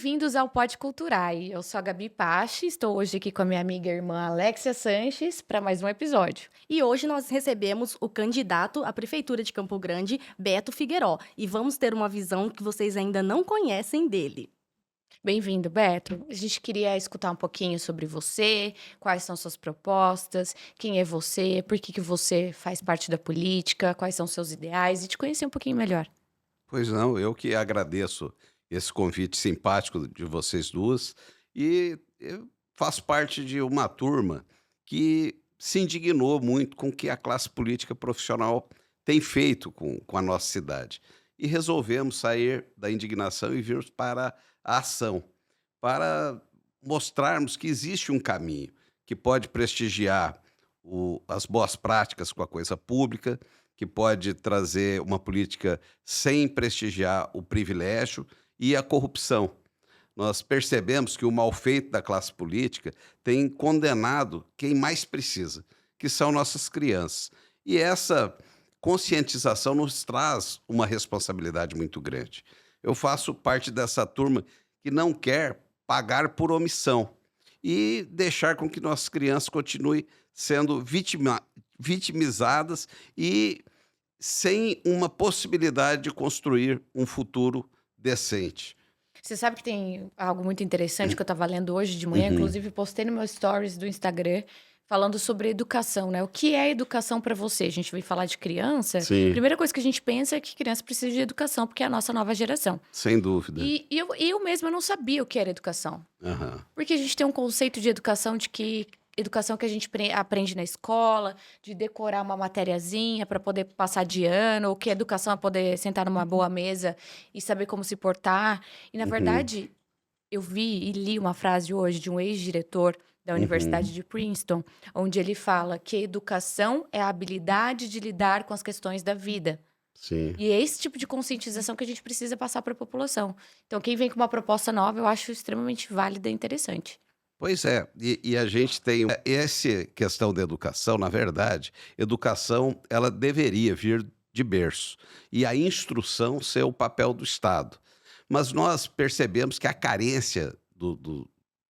Bem-vindos ao Pode Culturai. Eu sou a Gabi Pache, estou hoje aqui com a minha amiga e irmã Alexia Sanches para mais um episódio. E hoje nós recebemos o candidato à Prefeitura de Campo Grande, Beto Figueiró, e vamos ter uma visão que vocês ainda não conhecem dele. Bem-vindo, Beto. A gente queria escutar um pouquinho sobre você, quais são suas propostas, quem é você, por que você faz parte da política, quais são seus ideais e te conhecer um pouquinho melhor. Pois não, eu que agradeço esse convite simpático de vocês duas e eu faço parte de uma turma que se indignou muito com o que a classe política profissional tem feito com a nossa cidade. E resolvemos sair da indignação e virmos para a ação, para mostrarmos que existe um caminho que pode prestigiar as boas práticas com a coisa pública, que pode trazer uma política sem prestigiar o privilégio e a corrupção. Nós percebemos que o mal feito da classe política tem condenado quem mais precisa, que são nossas crianças. E essa conscientização nos traz uma responsabilidade muito grande. Eu faço parte dessa turma que não quer pagar por omissão e deixar com que nossas crianças continuem sendo vitimizadas e sem uma possibilidade de construir um futuro decente. Você sabe que tem algo muito interessante que eu estava lendo hoje de manhã, Uhum. inclusive postei no meu stories do Instagram, falando sobre educação, né? O que é educação para você? A gente veio falar de criança. A Sim, primeira coisa que a gente pensa é que criança precisa de educação, porque é a nossa nova geração. sem dúvida. E eu mesma não sabia o que era educação. Aham. Porque a gente tem um conceito de educação de que educação que a gente aprende na escola, de decorar uma matériazinha para poder passar de ano, ou que educação é poder sentar numa boa mesa e saber como se portar. E, na Uhum. verdade, eu vi e li uma frase hoje de um ex-diretor da Universidade Uhum. de Princeton, onde ele fala que a educação é a habilidade de lidar com as questões da vida. Sim. E é esse tipo de conscientização que a gente precisa passar para a população. Então, quem vem com uma proposta nova, eu acho extremamente válida e interessante. Pois é, e a gente tem essa questão da educação, na verdade, educação ela deveria vir de berço e a instrução ser o papel do Estado. Mas nós percebemos que a carência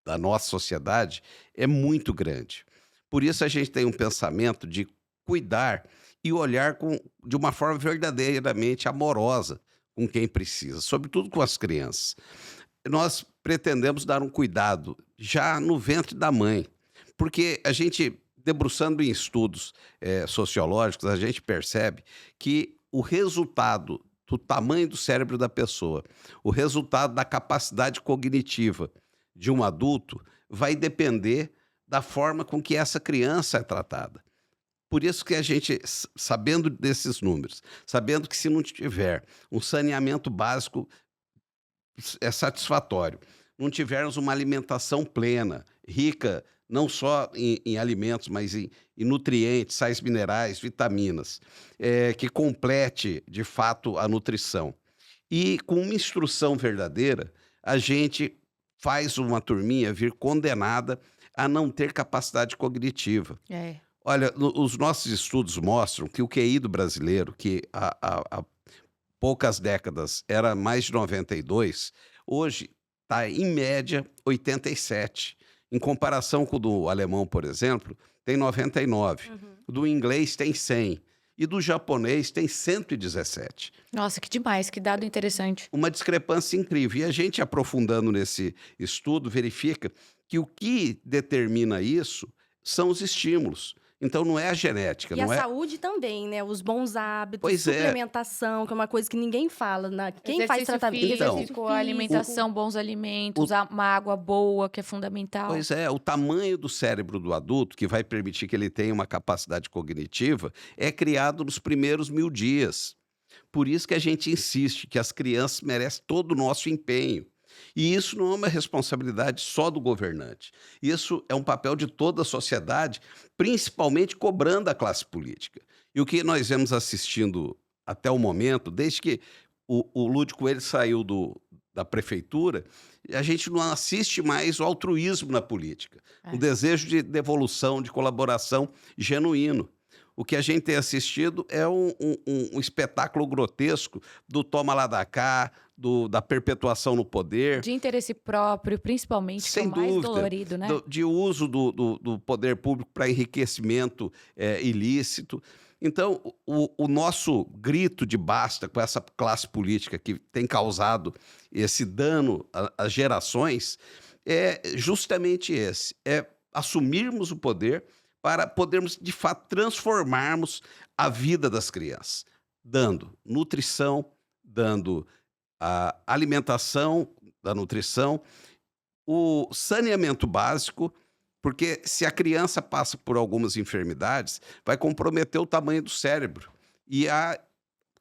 da nossa sociedade é muito grande. Por isso a gente tem um pensamento de cuidar e olhar de uma forma verdadeiramente amorosa com quem precisa, sobretudo com as crianças. Nós pretendemos dar um cuidado já no ventre da mãe, porque a gente, debruçando em estudos sociológicos, a gente percebe que o resultado do tamanho do cérebro da pessoa, o resultado da capacidade cognitiva de um adulto, vai depender da forma com que essa criança é tratada. Por isso que a gente, sabendo desses números, sabendo que se não tiver um saneamento básico é satisfatório. Não tivermos uma alimentação plena, rica não só em alimentos, mas em nutrientes, sais minerais, vitaminas, que complete de fato a nutrição. E com uma instrução verdadeira, a gente faz uma turminha vir condenada a não ter capacidade cognitiva. É. Olha, os nossos estudos mostram que o QI do brasileiro, que há poucas décadas era mais de 92, hoje está em média 87. Em comparação com o do alemão, por exemplo, tem 99. Uhum. O do inglês tem 100 e do japonês tem 117. Nossa, que demais, que dado interessante. Uma discrepância incrível. E a gente aprofundando nesse estudo verifica que o que determina isso são os estímulos. Então não é a genética, E a não é. saúde também, né? Os bons hábitos, Pois é. suplementação, que é uma coisa que ninguém fala. Quem faz Exercício tratamento? físico, Então, Exercício alimentação, bons alimentos, uma água boa, que é fundamental. Pois é, o tamanho do cérebro do adulto, que vai permitir que ele tenha uma capacidade cognitiva, é criado nos primeiros 1000 dias. Por isso que a gente insiste que as crianças merecem todo o nosso empenho. E isso não é uma responsabilidade só do governante. Isso é um papel de toda a sociedade, principalmente cobrando a classe política. E o que nós vemos assistindo até o momento, desde que o Lúdio Coelho saiu da prefeitura, a gente não assiste mais o altruísmo na política, o É. desejo de devolução, de colaboração genuíno. O que a gente tem assistido é um espetáculo grotesco do toma lá da cá, da perpetuação no poder, De interesse próprio, principalmente, que é sem o mais dúvida, dolorido, né? de uso do poder público para enriquecimento ilícito. Então, o nosso grito de basta com essa classe política que tem causado esse dano às gerações é justamente esse: é assumirmos o poder para podermos, de fato, transformarmos a vida das crianças, dando nutrição, dando a alimentação da nutrição, o saneamento básico, porque se a criança passa por algumas enfermidades, vai comprometer o tamanho do cérebro e a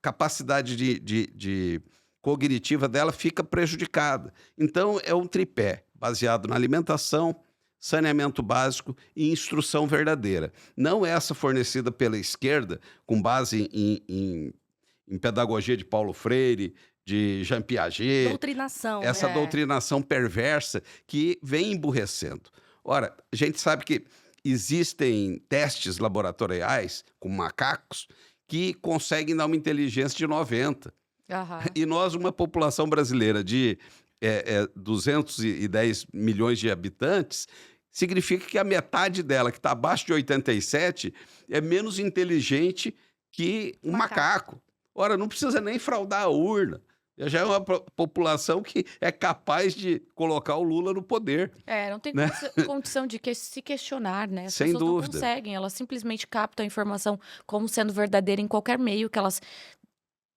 capacidade de cognitiva dela fica prejudicada. Então, é um tripé baseado na alimentação, saneamento básico e instrução verdadeira. Não essa fornecida pela esquerda, com base em pedagogia de Paulo Freire, de Jean Piaget, Doutrinação, né? essa doutrinação perversa que vem emburrecendo. Ora, a gente sabe que existem testes laboratoriais com macacos que conseguem dar uma inteligência de 90. Aham. E nós, uma população brasileira de 210 milhões de habitantes, significa que a metade dela, que está abaixo de 87, é menos inteligente que um macaco. Ora, não precisa nem fraudar a urna. Já é uma população que é capaz de colocar o Lula no poder. Não tem Né? condição de se questionar, né? As Sem pessoas dúvida. não conseguem, elas simplesmente captam a informação como sendo verdadeira em qualquer meio que elas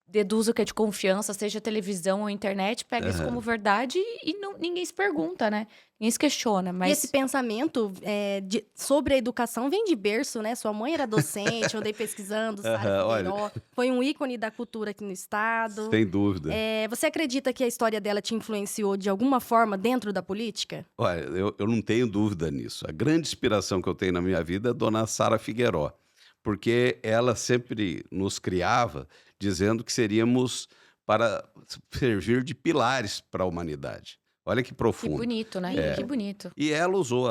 deduzam que é de confiança, seja televisão ou internet, pega isso como verdade e ninguém se pergunta, né? Ninguém se questiona, E mas esse pensamento sobre a educação vem de berço, né? Sua mãe era docente, eu andei pesquisando, Sara Olha. Figueiró, foi um ícone da cultura aqui no estado. Sem dúvida. Você acredita que a história dela te influenciou de alguma forma dentro da política? Olha, eu não tenho dúvida nisso. A grande inspiração que eu tenho na minha vida é a dona Sara Figueiró, porque ela sempre nos criava dizendo que seríamos para servir de pilares para a humanidade. Olha que que profundo. bonito, né? Que bonito. E ela usou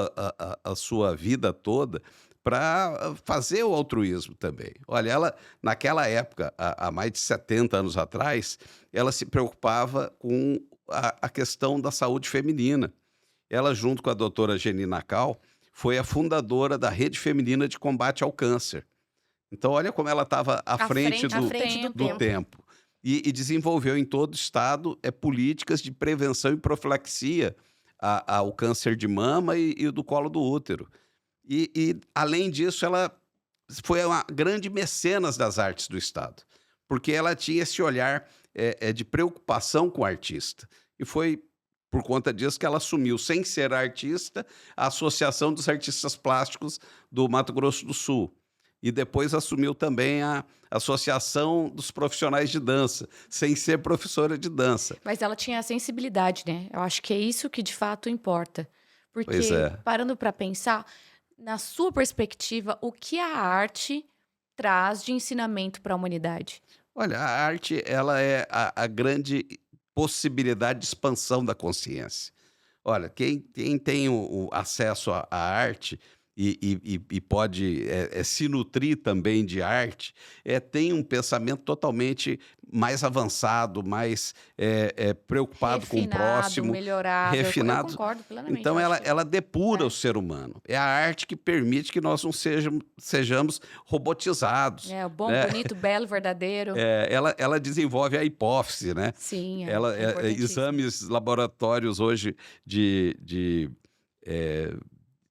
a sua vida toda para fazer o altruísmo também. Olha, ela, naquela época, há mais de 70 anos atrás, ela se preocupava com a questão da saúde feminina. Ela, junto com a doutora Geni Nacal, foi a fundadora da Rede Feminina de Combate ao Câncer. Então, olha como ela estava à frente à frente do tempo. E desenvolveu em todo o estado políticas de prevenção e profilaxia ao câncer de mama e do colo do útero. E, além disso, ela foi uma grande mecenas das artes do estado, porque ela tinha esse olhar de preocupação com o artista. E foi por conta disso que ela assumiu, sem ser artista, a Associação dos Artistas Plásticos do Mato Grosso do Sul. E depois assumiu também a Associação dos Profissionais de Dança, sem ser professora de dança. Mas ela tinha a sensibilidade, né? Eu acho que é isso que de fato importa. Porque, Pois é. parando para pensar, na sua perspectiva, o que a arte traz de ensinamento para a humanidade? Olha, a arte ela é a grande possibilidade de expansão da consciência. Olha, quem tem o acesso à arte e pode se nutrir também de arte, tem um pensamento totalmente mais avançado, mais preocupado com o próximo, melhorado. refinado. Eu concordo plenamente. Então, eu acho que- ela depura o ser humano. É a arte que permite que nós não sejamos robotizados. É, o bom, né? bonito, belo, verdadeiro. Ela desenvolve a hipófise, né? Sim, Ela, importantíssimo. exames laboratórios hoje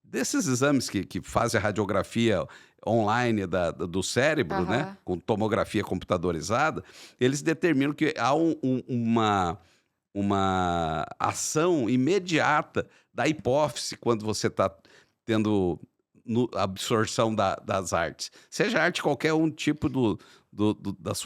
desses exames que fazem a radiografia online do cérebro, né? Aham. Com tomografia computadorizada, eles determinam que há uma ação imediata da hipófise quando você está tendo absorção das artes. Seja arte qualquer um tipo das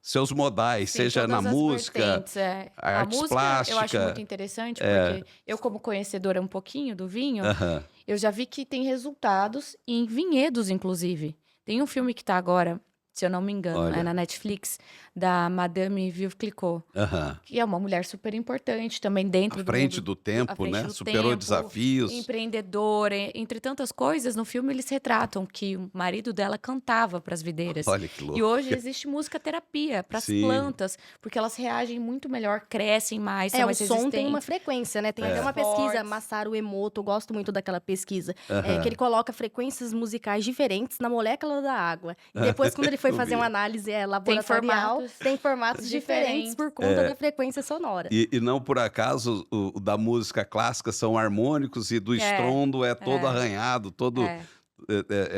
seus modais, Sim, seja na todas as música, vertentes, A artes música eu acho plástica. muito interessante, porque eu, como conhecedora um pouquinho do vinho, Aham. eu já vi que tem resultados em vinhedos, inclusive. Tem um filme que tá agora se eu não me engano, é Olha. na Netflix, da Madame Vive Clicquot, Aham. que é uma mulher super importante também À dentro do frente mundo do à tempo, frente né? do Superou tempo, desafios. empreendedora, entre tantas coisas. No filme eles retratam que o marido dela cantava para as videiras. Olha que E louco. hoje existe música terapia para as Sim. plantas, porque elas reagem muito melhor, crescem mais, são O mais som tem uma resistentes. frequência, né? Tem até É. uma pesquisa, Fortes. Masaru Emoto, eu gosto muito daquela pesquisa, que Aham. ele coloca frequências musicais diferentes na molécula da água. E depois, quando ele foi Eu fazer vi. uma análise laboratorial, tem formatos diferentes por conta da frequência sonora. E não por acaso o da música clássica são harmônicos e do É, estrondo é todo é, arranhado, todo. é.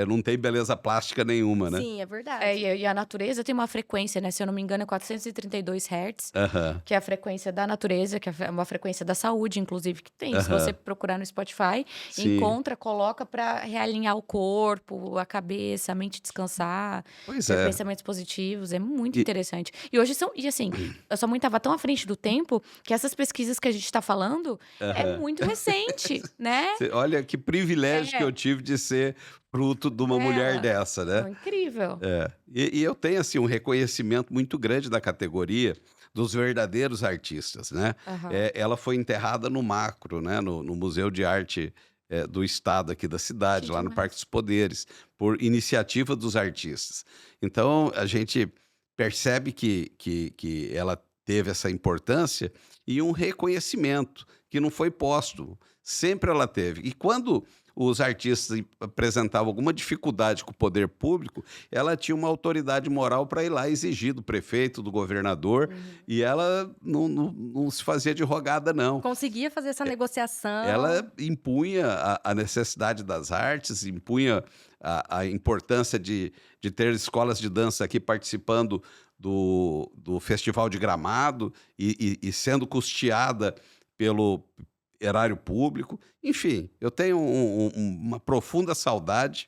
Não tem beleza plástica nenhuma, né? Sim, é verdade. E a natureza tem uma frequência, né? Se eu não me engano, é 432 Hz, Aham. que é a frequência da natureza, que é uma frequência da saúde, inclusive, que tem. Se Aham. você procurar no Spotify, Sim. encontra, coloca para realinhar o corpo, a cabeça, a mente descansar, Pois ter é. pensamentos positivos. É muito E- interessante. E hoje são. E assim, a sua mãe estava tão à frente do tempo que essas pesquisas que a gente está falando é Aham. muito recente, né? Olha que privilégio É. que eu tive de ser fruto de uma mulher É. dessa, É né? incrível. É. E eu tenho assim um reconhecimento muito grande da categoria dos verdadeiros artistas, né? Aham. Ela foi enterrada no Macro, né? No Museu de Arte do Estado aqui da cidade, Que lá no demais. Parque dos Poderes, por iniciativa dos artistas. Então a gente percebe que ela teve essa importância e um reconhecimento que não foi posto. Sempre ela teve. E quando os artistas apresentavam alguma dificuldade com o poder público, ela tinha uma autoridade moral para ir lá exigir do prefeito, do governador, e ela não se fazia de rogada, não. Conseguia fazer essa negociação. Ela impunha a necessidade das artes, impunha a importância de ter escolas de dança aqui participando do Festival de Gramado e sendo custeada pelo erário público. Enfim, eu tenho uma profunda saudade,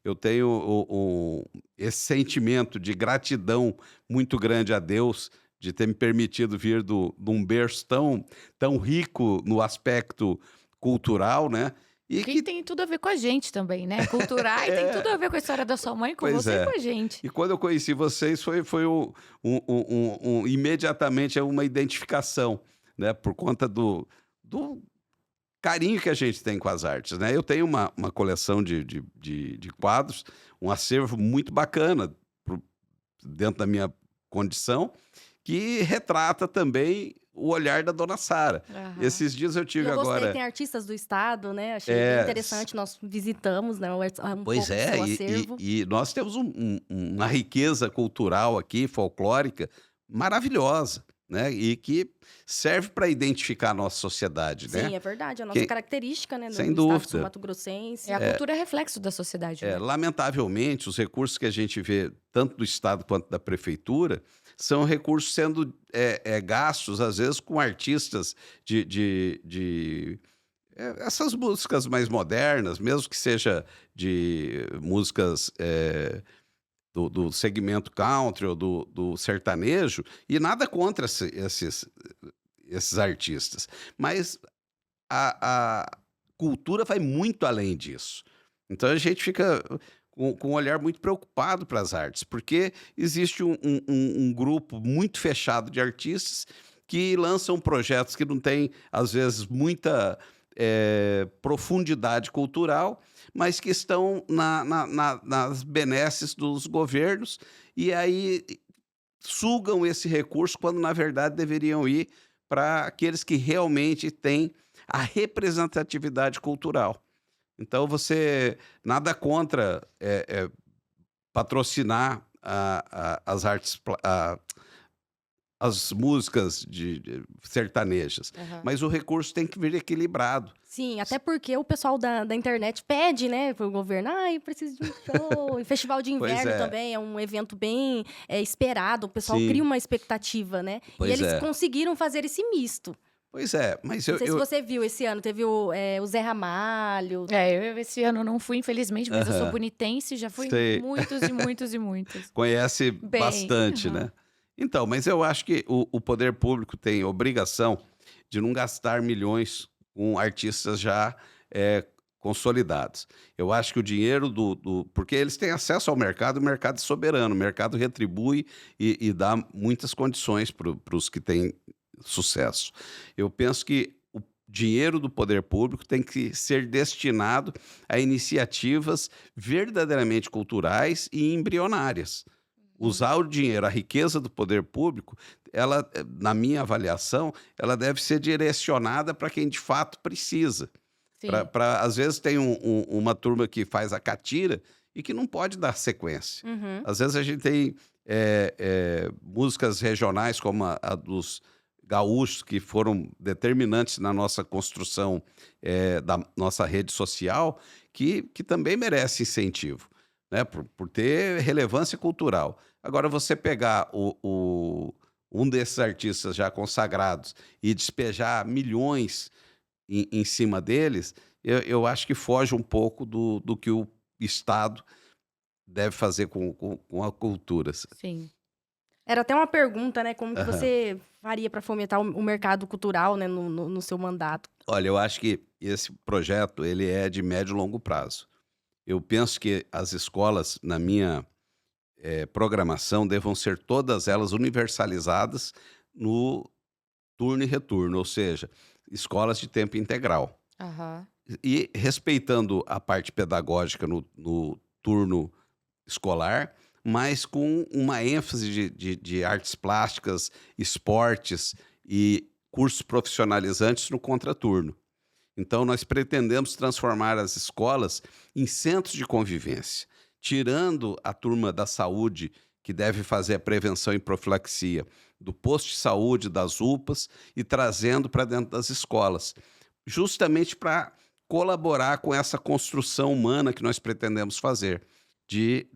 eu tenho esse sentimento de gratidão muito grande a Deus de ter me permitido vir de um berço tão rico no aspecto cultural, né? E Que que tem tudo a ver com a gente também, né? Cultural e tem tudo a ver com a história da sua mãe, com Pois você é. e com a gente. E quando eu conheci vocês, foi imediatamente uma identificação, né? Por conta do carinho que a gente tem com as artes, né? Eu tenho uma coleção de quadros, um acervo muito bacana dentro da minha condição, que retrata também o olhar da Dona Sara. Aham. Esses dias eu E tive eu gostei, agora... tem artistas do estado, né? Achei É, bem interessante, nós visitamos, né, um Pois pouco do é, seu e, acervo. e nós temos uma riqueza cultural aqui, folclórica, maravilhosa, né? E que serve para identificar a nossa sociedade, né? Sim, é verdade, a nossa Que- característica, né, Sem do estado dúvida. sul-mato-grossense. A cultura é reflexo da sociedade, né? Lamentavelmente, os recursos que a gente vê, tanto do Estado quanto da Prefeitura, são recursos sendo gastos, às vezes, com artistas essas músicas mais modernas, mesmo que seja de músicas do segmento country ou do sertanejo, e nada contra esses artistas. Mas a cultura vai muito além disso. Então a gente fica com um olhar muito preocupado para as artes, porque existe um grupo muito fechado de artistas que lançam projetos que não têm, às vezes, muita profundidade cultural, mas que estão nas benesses dos governos e aí sugam esse recurso quando, na verdade, deveriam ir para aqueles que realmente têm a representatividade cultural. Então, nada contra patrocinar as artes, as músicas sertanejas, Aham. mas o recurso tem que vir equilibrado. Sim, até porque o pessoal da internet pede, né, pro governo, eu preciso de um show. E Festival de Pois Inverno é. também é um evento bem esperado, o pessoal Sim. cria uma expectativa, né? Pois e eles é. conseguiram fazer esse misto. Pois é, mas Não sei se você viu esse ano, teve o Zé Ramalho. Eu esse ano não fui, infelizmente, mas eu sou Aham. bonitense, já fui Sei. muitos e muitos e muitos. conhece Bem, bastante, aham. né? Então, mas eu acho que o poder público tem obrigação de não gastar milhões com artistas já consolidados. Eu acho que o dinheiro porque eles têm acesso ao mercado, o mercado é soberano, o mercado retribui e dá muitas condições para os que têm sucesso. Eu penso que o dinheiro do poder público tem que ser destinado a iniciativas verdadeiramente culturais e embrionárias. Usar o dinheiro, a riqueza do poder público, ela, na minha avaliação, ela deve ser direcionada para quem de fato precisa. Sim. Às vezes tem uma turma que faz a catira e que não pode dar sequência. Uhum. Às vezes a gente tem músicas regionais como a dos gaúchos, que foram determinantes na nossa construção da nossa rede social, que também merece incentivo, né? Por ter relevância cultural. Agora, você pegar um desses artistas já consagrados e despejar milhões em cima deles, eu acho que foge um pouco do que o Estado deve fazer com a cultura. Sim. Era até uma pergunta, né? Como que Aham. você faria para fomentar o mercado cultural, né, no seu mandato? Olha, eu acho que esse projeto ele é de médio e longo prazo. Eu penso que as escolas, na minha programação, devam ser todas elas universalizadas no turno e retorno, ou seja, escolas de tempo integral. Aham. E respeitando a parte pedagógica no turno escolar, mas com uma ênfase de artes plásticas, esportes e cursos profissionalizantes no contraturno. Então, nós pretendemos transformar as escolas em centros de convivência, tirando a turma da saúde, que deve fazer a prevenção e profilaxia, do posto de saúde, das UPAs, e trazendo para dentro das escolas, justamente para colaborar com essa construção humana que nós pretendemos fazer, de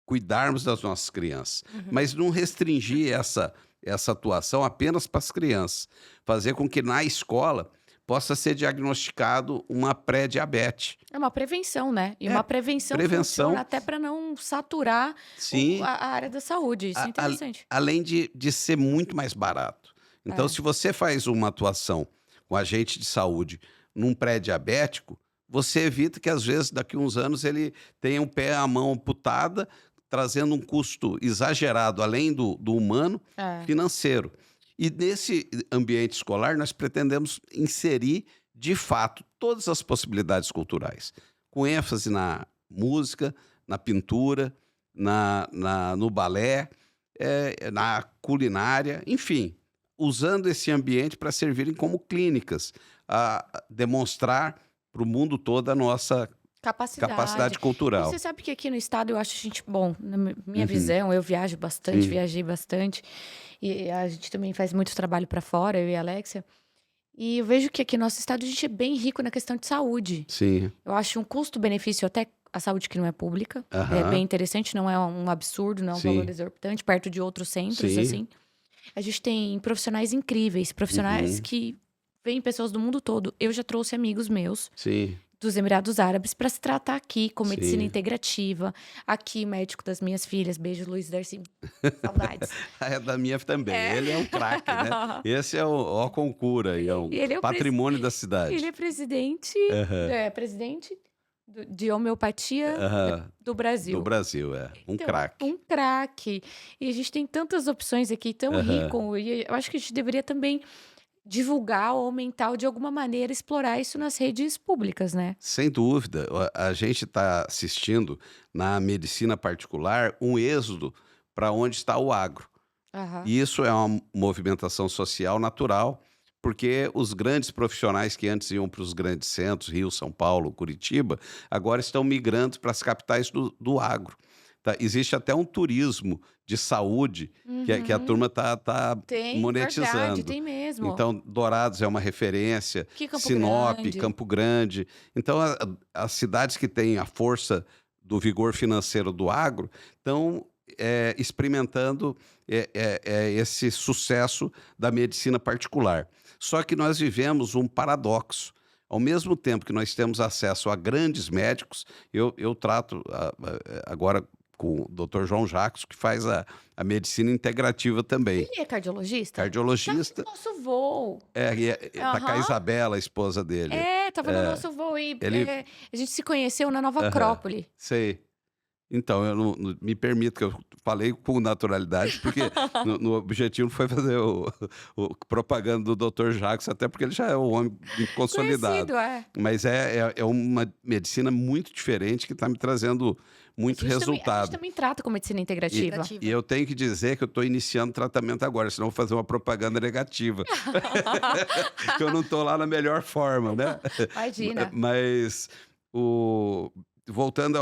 cuidarmos das nossas crianças, Uhum. mas não restringir essa atuação apenas para as crianças, fazer com que na escola possa ser diagnosticado uma pré-diabetes. É uma prevenção, né? E É, uma prevenção prevenção. funciona até para não saturar Sim, a área da saúde. Isso é interessante. além de ser muito mais barato. Então, É. se você faz uma atuação com agente de saúde num pré-diabético, você evita que, às vezes, daqui a uns anos, ele tenha um pé, a mão amputada, trazendo um custo exagerado, além do humano, É. financeiro. E nesse ambiente escolar, nós pretendemos inserir, de fato, todas as possibilidades culturais, com ênfase na música, na pintura, no balé, na culinária, enfim, usando esse ambiente para servirem como clínicas, a demonstrar para o mundo todo a nossa capacidade E cultural. você sabe que aqui no estado eu acho a gente, bom, na minha Uhum. visão, eu viajo bastante, Sim. viajei bastante, e a gente também faz muito trabalho para fora, eu e a Alexia. E eu vejo que aqui no nosso estado a gente é bem rico na questão de saúde. Sim. Eu acho um custo-benefício até a saúde que não é pública. É Aham. bem interessante, não é um absurdo, não é um Sim. valor exorbitante, perto de outros centros, Sim. assim. A gente tem profissionais incríveis, profissionais Uhum. que vêm pessoas do mundo todo. Eu já trouxe amigos meus Sim. dos Emirados Árabes para se tratar aqui com medicina Sim. integrativa. Aqui, médico das minhas filhas. Beijo, Luiz Darcy. Saudades. É da minha também. É. Ele é um craque, né? Esse é o Concura, e é um E ele é o patrimônio da Ele cidade. é presidente, Aham. presidente de homeopatia Aham. do Brasil. Do Brasil, um Então, craque. um craque. E a gente tem tantas opções aqui, tão Aham. rico. E eu acho que a gente deveria também divulgar ou aumentar ou de alguma maneira explorar isso nas redes públicas, né? Sem dúvida. A gente está assistindo na medicina particular um êxodo para onde está o agro. Aham. E isso é uma movimentação social natural, porque os grandes profissionais que antes iam para os grandes centros, Rio, São Paulo, Curitiba, agora estão migrando para as capitais do agro. Tá? Existe até um turismo de saúde que a Uhum. turma está Tem, verdade, monetizando. tem mesmo. Então, Dourados é uma referência, Que Campo Sinop, Grande. Campo Grande. Então, as cidades que têm a força do vigor financeiro do agro estão experimentando esse sucesso da medicina particular. Só que nós vivemos um paradoxo. Ao mesmo tempo que nós temos acesso a grandes médicos, eu trato agora com o Dr. João Jacos, que faz a medicina integrativa também. Ele é cardiologista? Tava Cardiologista, no nosso voo. tá com a Aham. Isabela, a esposa dele. Tava no nosso voo e Ele- a gente se conheceu na Nova Aham. Acrópole. Sei. Então, eu me permito que eu falei com naturalidade, porque no objetivo foi fazer o propaganda do Dr. Jacques, até porque ele já é um homem muito consolidado. Conhecido, é. Mas é uma medicina muito diferente que está me trazendo muito A gente resultado. também trata com medicina integrativa. E eu tenho que dizer que eu estou iniciando tratamento agora, senão eu vou fazer uma propaganda negativa. Que eu não estou lá na melhor forma, né? Imagina. Mas voltando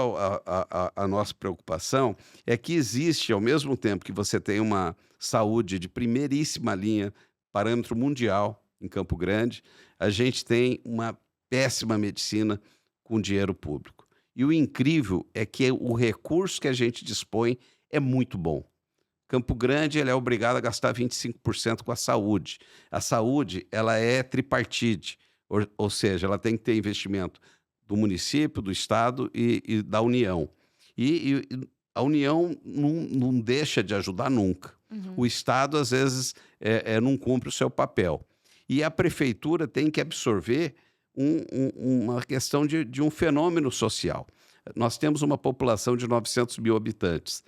à nossa preocupação, é que existe, ao mesmo tempo que você tem uma saúde de primeiríssima linha, parâmetro mundial em Campo Grande, a gente tem uma péssima medicina com dinheiro público. E o incrível é que o recurso que a gente dispõe é muito bom. Campo Grande ele é obrigado a gastar 25% com a saúde. A saúde ela é tripartite, ou seja, ela tem que ter investimento do município, do estado e da União. E a União não deixa de ajudar nunca. Uhum. O estado, às vezes, não cumpre o seu papel. E a prefeitura tem que absorver uma questão de um fenômeno social. Nós temos uma população de 900 mil habitantes.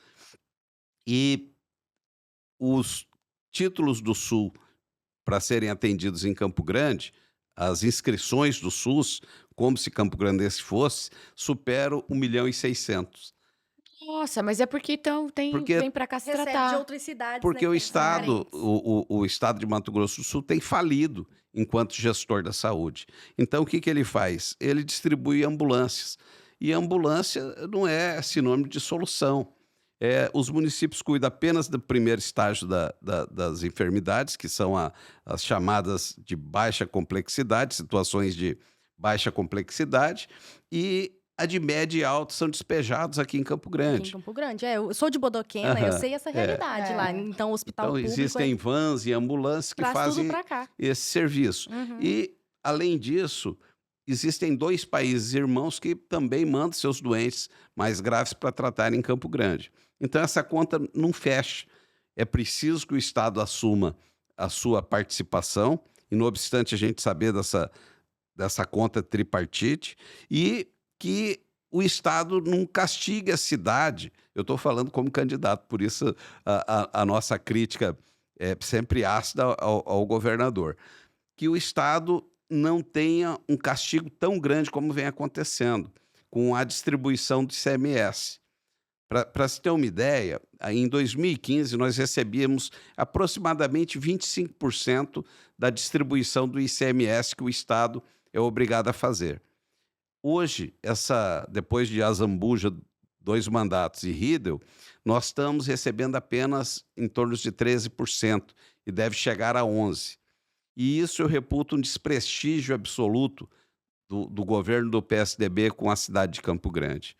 E os títulos do Sul para serem atendidos em Campo Grande, as inscrições do SUS, como se Campo Grandense fosse, superam 1.600.000. Nossa, mas é porque então Porque- vem pra cá se Recebe de tratar. outras cidades, Porque né, o que são Estado, carentes. o Estado de Mato Grosso do Sul tem falido enquanto gestor da saúde. Então, o que ele faz? Ele distribui ambulâncias. E ambulância não é sinônimo de solução. Os municípios cuidam apenas do primeiro estágio das enfermidades, que são as chamadas de baixa complexidade, situações de baixa complexidade, e a de média e alta são despejados aqui em Campo Aqui em Grande. Campo Grande. Eu sou de Bodoquena, eu Aham, sei essa realidade É. lá. Então, o hospital Então, público existem vans e ambulâncias que traz tudo fazem pra cá. esse serviço. Uhum. E, além disso, existem 2 países irmãos que também mandam seus doentes mais graves para tratar em Campo Grande. Então, essa conta não fecha. É preciso que o Estado assuma a sua participação, e não obstante a gente saber dessa conta tripartite, e que o Estado não castigue a cidade. Eu estou falando como candidato, por isso a nossa crítica é sempre ácida ao governador. Que o Estado não tenha um castigo tão grande como vem acontecendo com a distribuição do ICMS. Para se ter uma ideia, em 2015 nós recebíamos aproximadamente 25% da distribuição do ICMS que o Estado é obrigado a fazer. Hoje, depois de Azambuja, 2 mandatos, e Riedel, nós estamos recebendo apenas em torno de 13% e deve chegar a 11%. E isso eu reputo um desprestígio absoluto do governo do PSDB com a cidade de Campo Grande.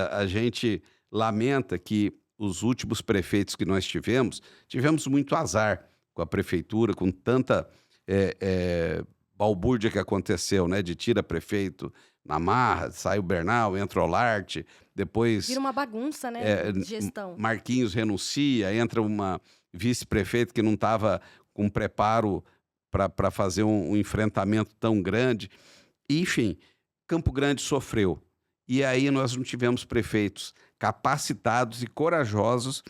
A gente lamenta que os últimos prefeitos que nós tivemos muito azar com a prefeitura, com tanta balbúrdia que aconteceu, né? De tira prefeito na marra, sai o Bernal, entra o Olarte, depois Vira uma bagunça, né? De gestão. Marquinhos renuncia, entra uma vice-prefeita que não estava com preparo para fazer um enfrentamento tão grande. Enfim, Campo Grande sofreu. E aí nós não tivemos prefeitos capacitados e corajosos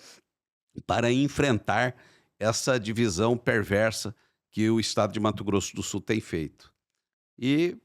para enfrentar essa divisão perversa que o Estado de Mato Grosso do Sul tem feito. E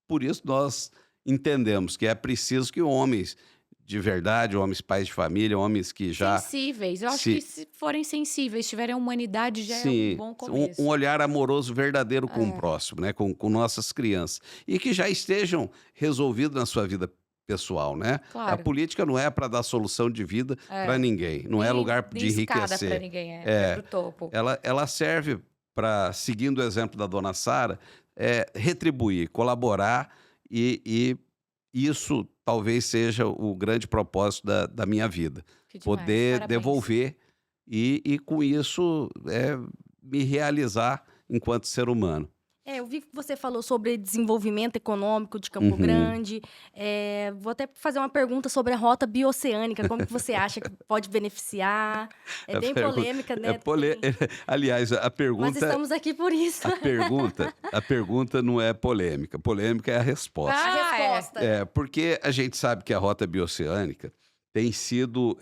por isso nós entendemos que é preciso que homens de verdade, homens pais de família, homens que já... Sensíveis. Eu acho se- que se forem sensíveis, tiverem humanidade, já é Sim, um bom começo. um olhar amoroso verdadeiro com o É. próximo, né? Com nossas crianças. E que já estejam resolvidos na sua vida pessoal, né? A Claro. política não é para dar solução de vida para ninguém, não é Nem- lugar nem de escada enriquecer. pra ninguém, é pro topo. Ela serve para, seguindo o exemplo da dona Sara, retribuir, colaborar e isso talvez seja o grande propósito da minha vida. Que demais, Poder parabéns. devolver e com isso me realizar enquanto ser humano. Eu vi que você falou sobre desenvolvimento econômico de Campo Uhum. Grande. Vou até fazer uma pergunta sobre a rota bioceânica. Como que você acha que pode beneficiar? É A bem pergunta polêmica, é né? aliás, a Mas pergunta estamos aqui por isso. a pergunta não é polêmica. Polêmica é a resposta. A Ah, é. resposta. Porque a gente sabe que a rota bioceânica tem sido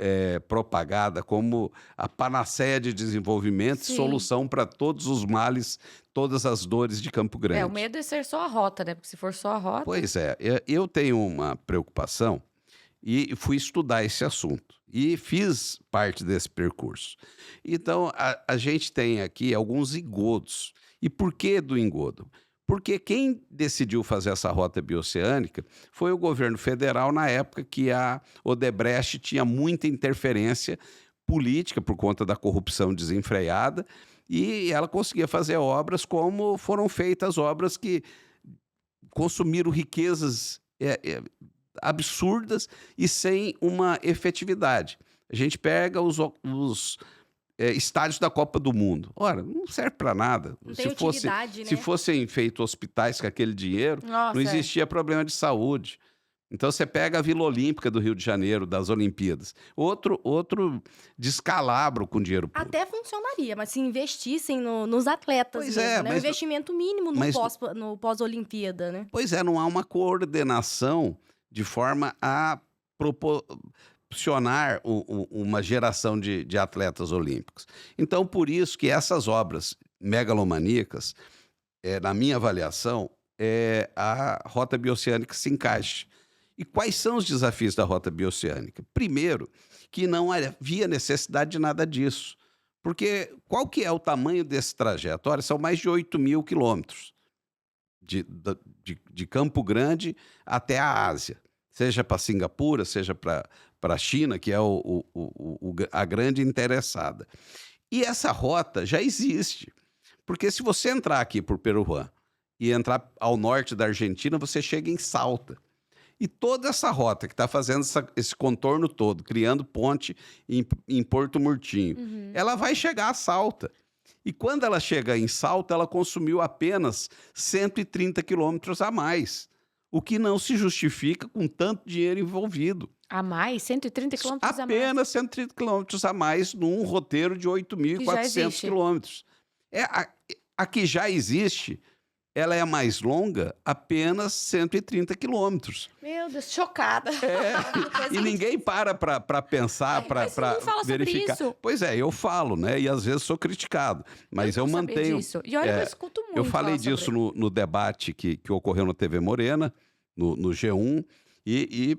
propagada como a panaceia de desenvolvimento e Sim. solução para todos os males, todas as dores de Campo O Grande. medo é ser só a rota, né? Porque se for só a rota. Pois é, eu tenho uma preocupação e fui estudar esse assunto e fiz parte desse percurso. Então, a gente tem aqui alguns engodos. E por que do engodo? Porque quem decidiu fazer essa rota bioceânica foi o governo federal na época que a Odebrecht tinha muita interferência política por conta da corrupção desenfreada e ela conseguia fazer obras como foram feitas obras que consumiram riquezas absurdas e sem uma efetividade. A gente pega os estádios da Copa do Mundo. Ora, não serve para nada. Não tem utilidade, Se né? fossem feitos hospitais com aquele dinheiro, Nossa, não existia problema de saúde. Então você pega a Vila Olímpica do Rio de Janeiro, das Olimpíadas. Outro descalabro com dinheiro público. Até funcionaria, mas se investissem nos atletas Pois mesmo, é, né? Um mas- investimento mínimo mas- no pós-Olimpíada, né? Pois é, não há uma coordenação de forma a proporcionar uma geração de atletas olímpicos. Então, por isso que essas obras megalomaníacas, na minha avaliação, a rota bioceânica se encaixa. E quais são os desafios da rota bioceânica? Primeiro, que não havia necessidade de nada disso. Porque qual que é o tamanho desse trajeto? Olha, são mais de 8.000 quilômetros de Campo Grande até a Ásia. Seja para Singapura, seja para a China, que é a grande interessada. E essa rota já existe. Porque se você entrar aqui por Peruã e entrar ao norte da Argentina, você chega em Salta. E toda essa rota que está fazendo esse contorno todo, criando ponte em Porto Murtinho, ela vai chegar a Salta. E quando ela chega em Salta, ela consumiu apenas 130 quilômetros a mais, o que não se justifica com tanto dinheiro envolvido. A mais? 130 quilômetros a mais. Apenas 130 quilômetros a mais num roteiro de Que já 8.400 existe. quilômetros. A que já existe, ela é a mais longa, apenas 130 quilômetros. Meu Deus, chocada. E ninguém para pensar, Mas você não fala sobre verificar. isso. Pois é, eu falo, né? E às vezes sou criticado. Mas eu não sabia mantenho. disso. E olha que eu escuto muito Eu falei falar disso sobre. no debate que ocorreu na TV Morena, no G1, e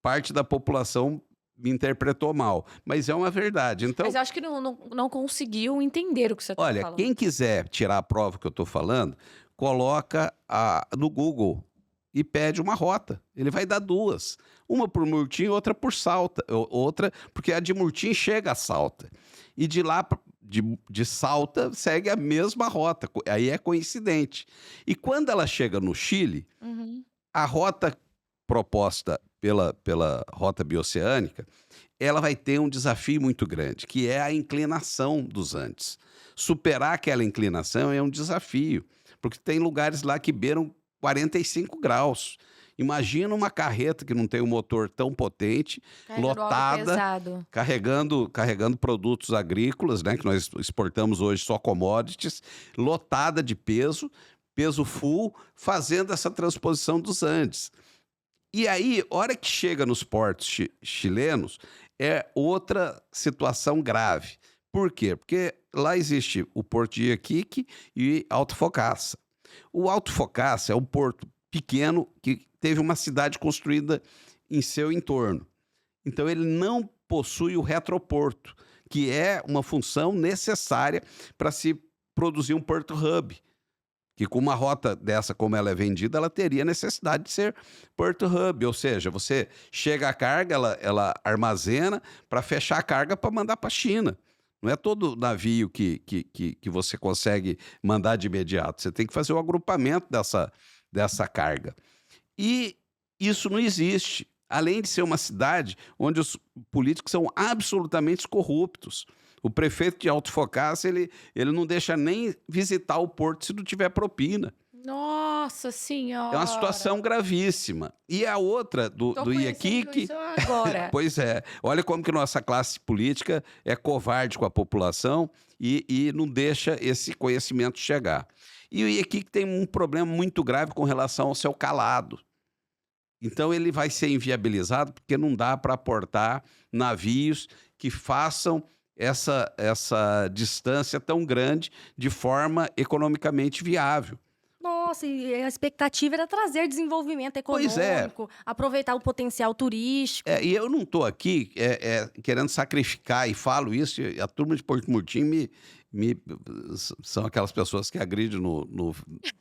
parte da população me interpretou mal. Mas é uma verdade. Então, Mas eu acho que não conseguiu entender o que você está olha, falando. quem quiser tirar a prova que eu estou falando, coloca no Google e pede uma rota. Ele vai dar duas. Uma por Murtinho e outra por Salta. Outra, porque a de Murtinho chega a Salta. E de lá, de Salta, segue a mesma rota. Aí é coincidente. E quando ela chega no Chile, Uhum. a rota proposta pela rota bioceânica, ela vai ter um desafio muito grande, que é a inclinação dos Andes. Superar aquela inclinação é um desafio, porque tem lugares lá que beiram 45 graus. Imagina uma carreta que não tem um motor tão potente, Carregando algo lotada, pesado. carregando produtos agrícolas, né, que nós exportamos hoje só commodities, lotada de peso full, fazendo essa transposição dos Andes. E aí, hora que chega nos portos chilenos, é outra situação grave. Por quê? Porque lá existe o Porto de Iquique e Antofagasta. O Antofagasta é um porto pequeno que teve uma cidade construída em seu entorno. Então, ele não possui o retroporto, que é uma função necessária para se produzir um porto hub. Que com uma rota dessa, como ela é vendida, ela teria necessidade de ser Porto Hub. Ou seja, você chega a carga, ela armazena para fechar a carga para mandar para a China. Não é todo navio que você consegue mandar de imediato. Você tem que fazer o agrupamento dessa carga. E isso não existe. Além de ser uma cidade onde os políticos são absolutamente corruptos. O prefeito de Antofagasta, ele não deixa nem visitar o porto se não tiver propina. Nossa É uma situação senhora! gravíssima. E a outra Tô do conhecendo IECIC, isso agora. pois é, olha como que nossa classe política é covarde com a população e não deixa esse conhecimento chegar. E o IECIC tem um problema muito grave com relação ao seu calado. Então ele vai ser inviabilizado porque não dá para aportar navios que façam essa distância tão grande de forma economicamente viável. Nossa, e a expectativa era trazer desenvolvimento Pois é. econômico, aproveitar o potencial turístico. E eu não estou aqui querendo sacrificar, e falo isso, e a turma de Porto Murtinho são aquelas pessoas que agridem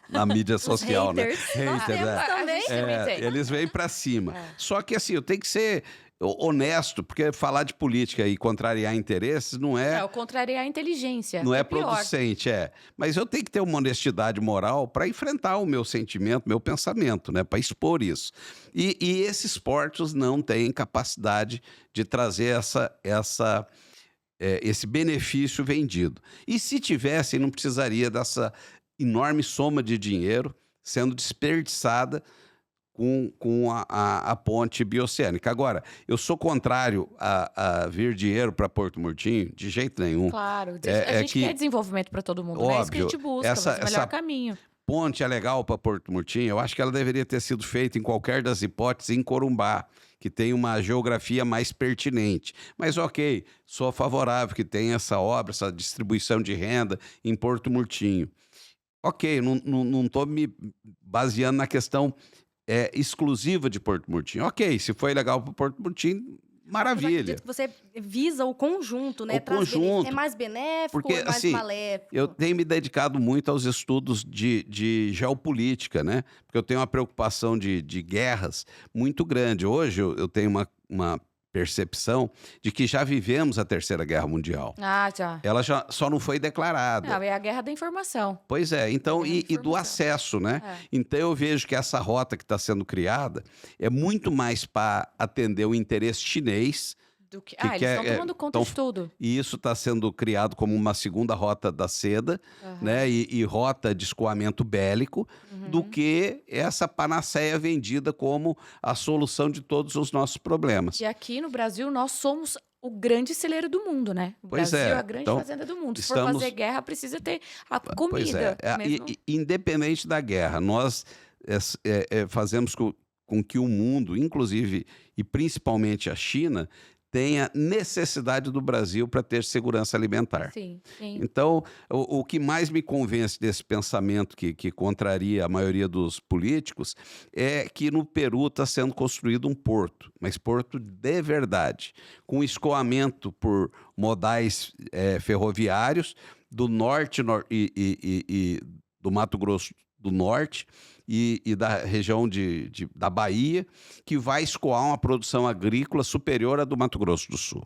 na mídia Os social, né? haters. Nós Haters, temos é. também. gente também tem. Eles vêm para cima. É. Só que assim, eu tenho que ser honesto, porque falar de política e contrariar interesses não é, É, o contrário é a inteligência. não é pior. producente, é. Mas eu tenho que ter uma honestidade moral para enfrentar o meu sentimento, meu pensamento, né? Para expor isso. E esses portos não têm capacidade de trazer esse benefício vendido. E se tivessem, não precisaria dessa enorme soma de dinheiro sendo desperdiçada com a ponte bioceânica. Agora, eu sou contrário a vir dinheiro para Porto Murtinho, de jeito nenhum. Claro. É A gente que- quer desenvolvimento para todo mundo, né? É isso que a gente Óbvio, busca, mas o melhor essa caminho. ponte é legal para Porto Murtinho, eu acho que ela deveria ter sido feita em qualquer das hipóteses em Corumbá, que tem uma geografia mais pertinente. Mas ok, sou favorável que tenha essa obra, essa distribuição de renda em Porto Murtinho. Ok, não estou me baseando na questão exclusiva de Porto Murtinho. Ok, se foi legal para Porto Murtinho, Mas maravilha. acredito que você visa o conjunto, né? O conjunto. É mais benéfico Porque, ou é mais assim, maléfico? Eu tenho me dedicado muito aos estudos de geopolítica, né? Porque eu tenho uma preocupação de guerras muito grande. Hoje eu tenho uma percepção de que já vivemos a Terceira Guerra Mundial. Ah, já. Ela já só não foi declarada. Não, é a guerra da informação. Pois é, então, Guerra da e do informação. acesso, né? É. Então eu vejo que essa rota que está sendo criada é muito mais para atender o interesse chinês. Eles quer- estão tomando conta tão- de tudo. E isso está sendo criado como uma segunda rota da seda, Aham. né? E rota de escoamento bélico, do Uhum. que essa panaceia vendida como a solução de todos os nossos problemas. E aqui no Brasil, nós somos o grande celeiro do mundo, né? O Pois Brasil é, é a grande então, fazenda do mundo. Se for estamos- fazer guerra, precisa ter a Pois comida. é. Mesmo... Independente da guerra, nós fazemos com que o mundo, inclusive e principalmente a China, tenha necessidade do Brasil para ter segurança alimentar. Sim, sim. Então, o que mais me convence desse pensamento que contraria a maioria dos políticos é que no Peru está sendo construído um porto, mas porto de verdade, com escoamento por modais ferroviários do norte e do Mato Grosso do Norte e da região da Bahia, que vai escoar uma produção agrícola superior à do Mato Grosso do Sul.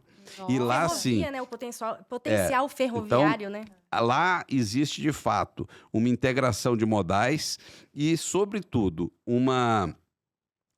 E Nossa. lá, Ferrovia, sim, né? O potencial ferroviário, né? lá existe de fato uma integração de modais e, sobretudo,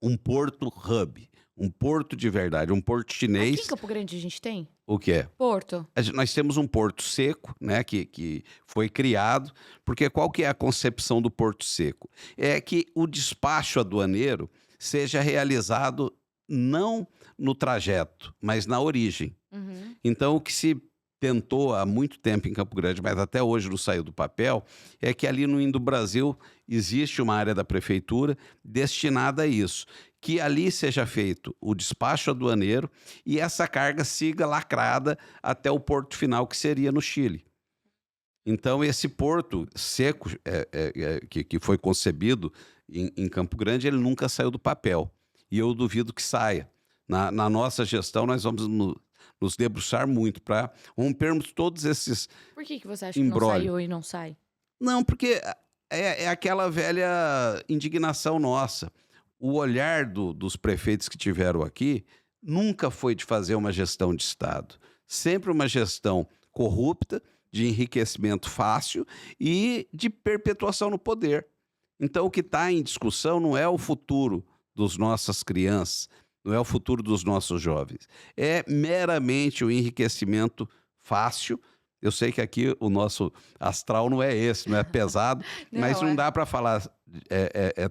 um porto hub, um porto de verdade, um porto Aqui chinês. em Campo Grande a gente tem O que é? porto. Nós temos um porto seco, né, que foi criado, porque qual que é a concepção do porto seco? É que o despacho aduaneiro seja realizado não no trajeto, mas na origem. Uhum. Então, o que se tentou há muito tempo em Campo Grande, mas até hoje não saiu do papel, é que ali no Indo-Brasil existe uma área da prefeitura destinada a isso. Que ali seja feito o despacho aduaneiro e essa carga siga lacrada até o porto final, que seria no Chile. Então, esse porto seco que foi concebido em Campo Grande, ele nunca saiu do papel. E eu duvido que saia. Na nossa gestão, nós vamos nos debruçar muito para rompermos todos esses... Por que você acha que não Imbróglio. saiu e não sai? Não, porque é aquela velha indignação nossa. O olhar dos prefeitos que tiveram aqui nunca foi de fazer uma gestão de Estado. Sempre uma gestão corrupta, de enriquecimento fácil e de perpetuação no poder. Então, o que está em discussão não é o futuro das nossas crianças, não é o futuro dos nossos jovens. É meramente o enriquecimento fácil Eu sei que aqui o nosso astral não é esse, não é pesado, mas Não, não é. dá para falar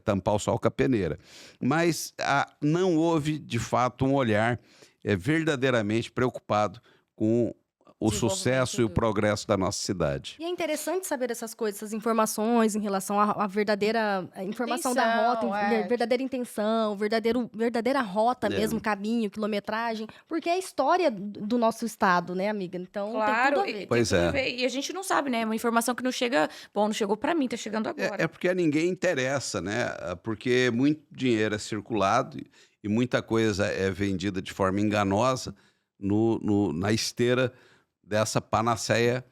tampar o sol com a peneira. Mas não houve, de fato, um olhar verdadeiramente preocupado com o sucesso e o Desenvolvimento do progresso da nossa cidade. E é interessante saber essas coisas, essas informações em relação à verdadeira informação da rota, intenção, é. verdadeira intenção, verdadeira rota É. mesmo, caminho, quilometragem, porque é a história do nosso estado, né, amiga? Então tem tudo Claro, a e ver. Pois tem tudo a é. ver. E a gente não sabe, né? Uma informação que não chega. Bom, não chegou pra mim, tá chegando agora. É porque a ninguém interessa, né? Porque muito dinheiro é circulado e muita coisa é vendida de forma enganosa na esteira dessa panaceia.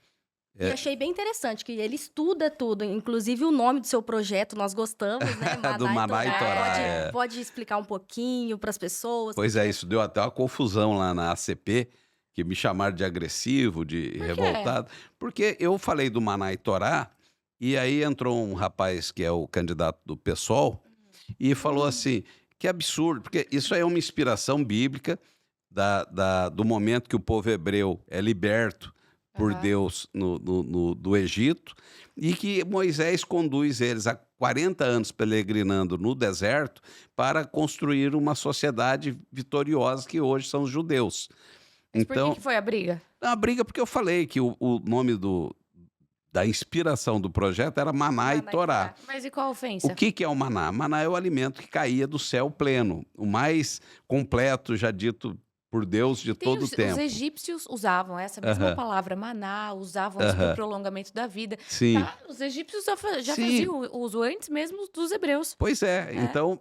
E achei bem interessante que ele estuda tudo, inclusive o nome do seu projeto, nós gostamos, né? Do Maná e Torá, Pode, é. pode explicar um pouquinho para as pessoas? Pois é, isso deu até uma confusão lá na ACP, que me chamaram de agressivo, de quê? revoltado, porque eu falei do Maná e Torá, e aí entrou um rapaz que é o candidato do PSOL e falou assim, que absurdo, porque isso aí é uma inspiração bíblica do momento que o povo hebreu é liberto por Aham. Deus do Egito, e que Moisés conduz eles há 40 anos peregrinando no deserto para construir uma sociedade vitoriosa que hoje são os judeus. Mas por Então, que foi a briga? a briga porque eu falei que o nome da inspiração do projeto era Maná e Torá. Mas e qual a O ofensa? que é o maná? Maná é o alimento que caía do céu pleno, o mais completo, já dito por Deus de todo o Os tempo. egípcios usavam essa mesma Aham. palavra, maná, usavam isso para Aham. o prolongamento da vida. Sim. Tá? Os egípcios já Sim. faziam uso antes mesmo dos hebreus. Pois é, É. então,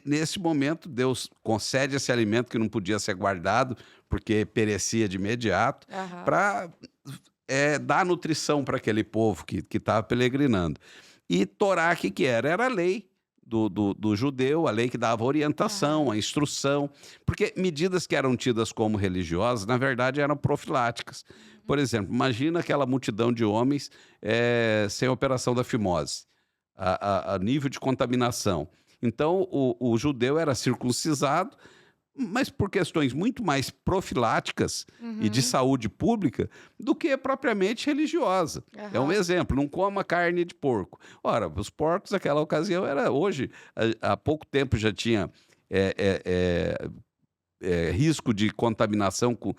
nesse momento, Deus concede esse alimento que não podia ser guardado, porque perecia de imediato, Aham. para dar nutrição para aquele povo que estava peregrinando. E Torá, o que era? Era a lei do judeu, a lei que dava orientação, a instrução, porque medidas que eram tidas como religiosas, na verdade, eram profiláticas. Por exemplo, imagina aquela multidão de homens sem operação da fimose, a nível de contaminação. Então, o judeu era circuncisado, mas por questões muito mais profiláticas e de saúde pública do que propriamente religiosa. É um Aham. exemplo, não coma carne de porco. Ora, os porcos naquela ocasião hoje, há pouco tempo já tinha risco de contaminação com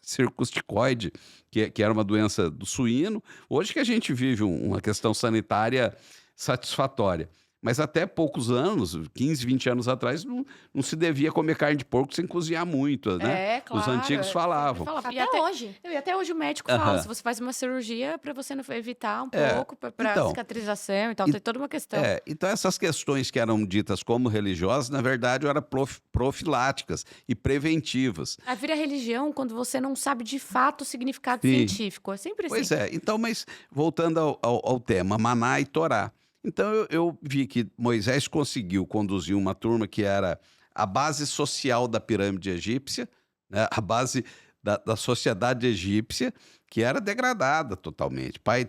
circusticoide, que era uma doença do suíno. Hoje que a gente vive uma questão sanitária satisfatória. Mas até poucos anos, 15, 20 anos atrás, não se devia comer carne de porco sem cozinhar muito, né? É, claro. Os antigos sempre falavam. falava. E Até hoje. e até hoje o médico Aham. fala, se você faz uma cirurgia para você não evitar um É, pouco, para então, cicatrização e tal, e- tem toda uma questão. Então essas questões que eram ditas como religiosas, na verdade, eram profiláticas e preventivas. Aí vira religião quando você não sabe de fato o significado Sim. científico. É sempre Pois assim. é, então, mas voltando ao tema, Maná e Torá. Então eu vi que Moisés conseguiu conduzir uma turma que era a base social da pirâmide egípcia, né? A base da sociedade egípcia, que era degradada totalmente. Pai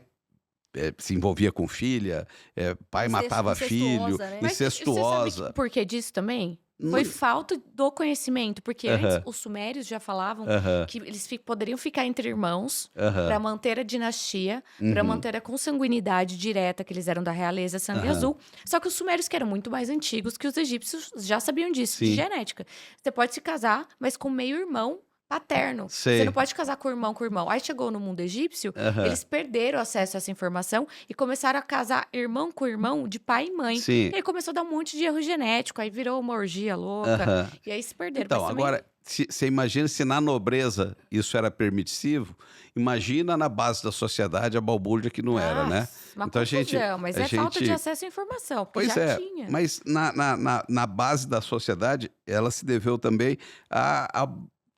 se envolvia com filha, pai matava filho, Incestuosa, né? Mas você sabe incestuosa. por que disso também? Não- Foi falta do conhecimento, porque antes Aham. os sumérios já falavam Aham, que eles poderiam ficar entre irmãos aham, para manter a dinastia, para uhum, manter a consanguinidade direta, que eles eram da realeza sangue Aham. azul. Só que os sumérios, que eram muito mais antigos que os egípcios, já sabiam disso, de Sim. genética. Você pode se casar, mas com meio-irmão paterno. Sei. Você não pode casar com irmão. Aí chegou no mundo egípcio, aham. eles perderam acesso a essa informação e começaram a casar irmão com irmão de pai e mãe. Sim. E aí começou a dar um monte de erro genético, aí virou uma orgia louca. Aham. E aí se perderam. Então, Mas também- agora, você imagina se na nobreza isso era permissivo, imagina na base da sociedade a balbúrdia que não era, né? Nossa, uma Então, confusão, mas a é falta de gente- acesso à informação, porque Pois já é, tinha. mas na base da sociedade, ela se deveu também à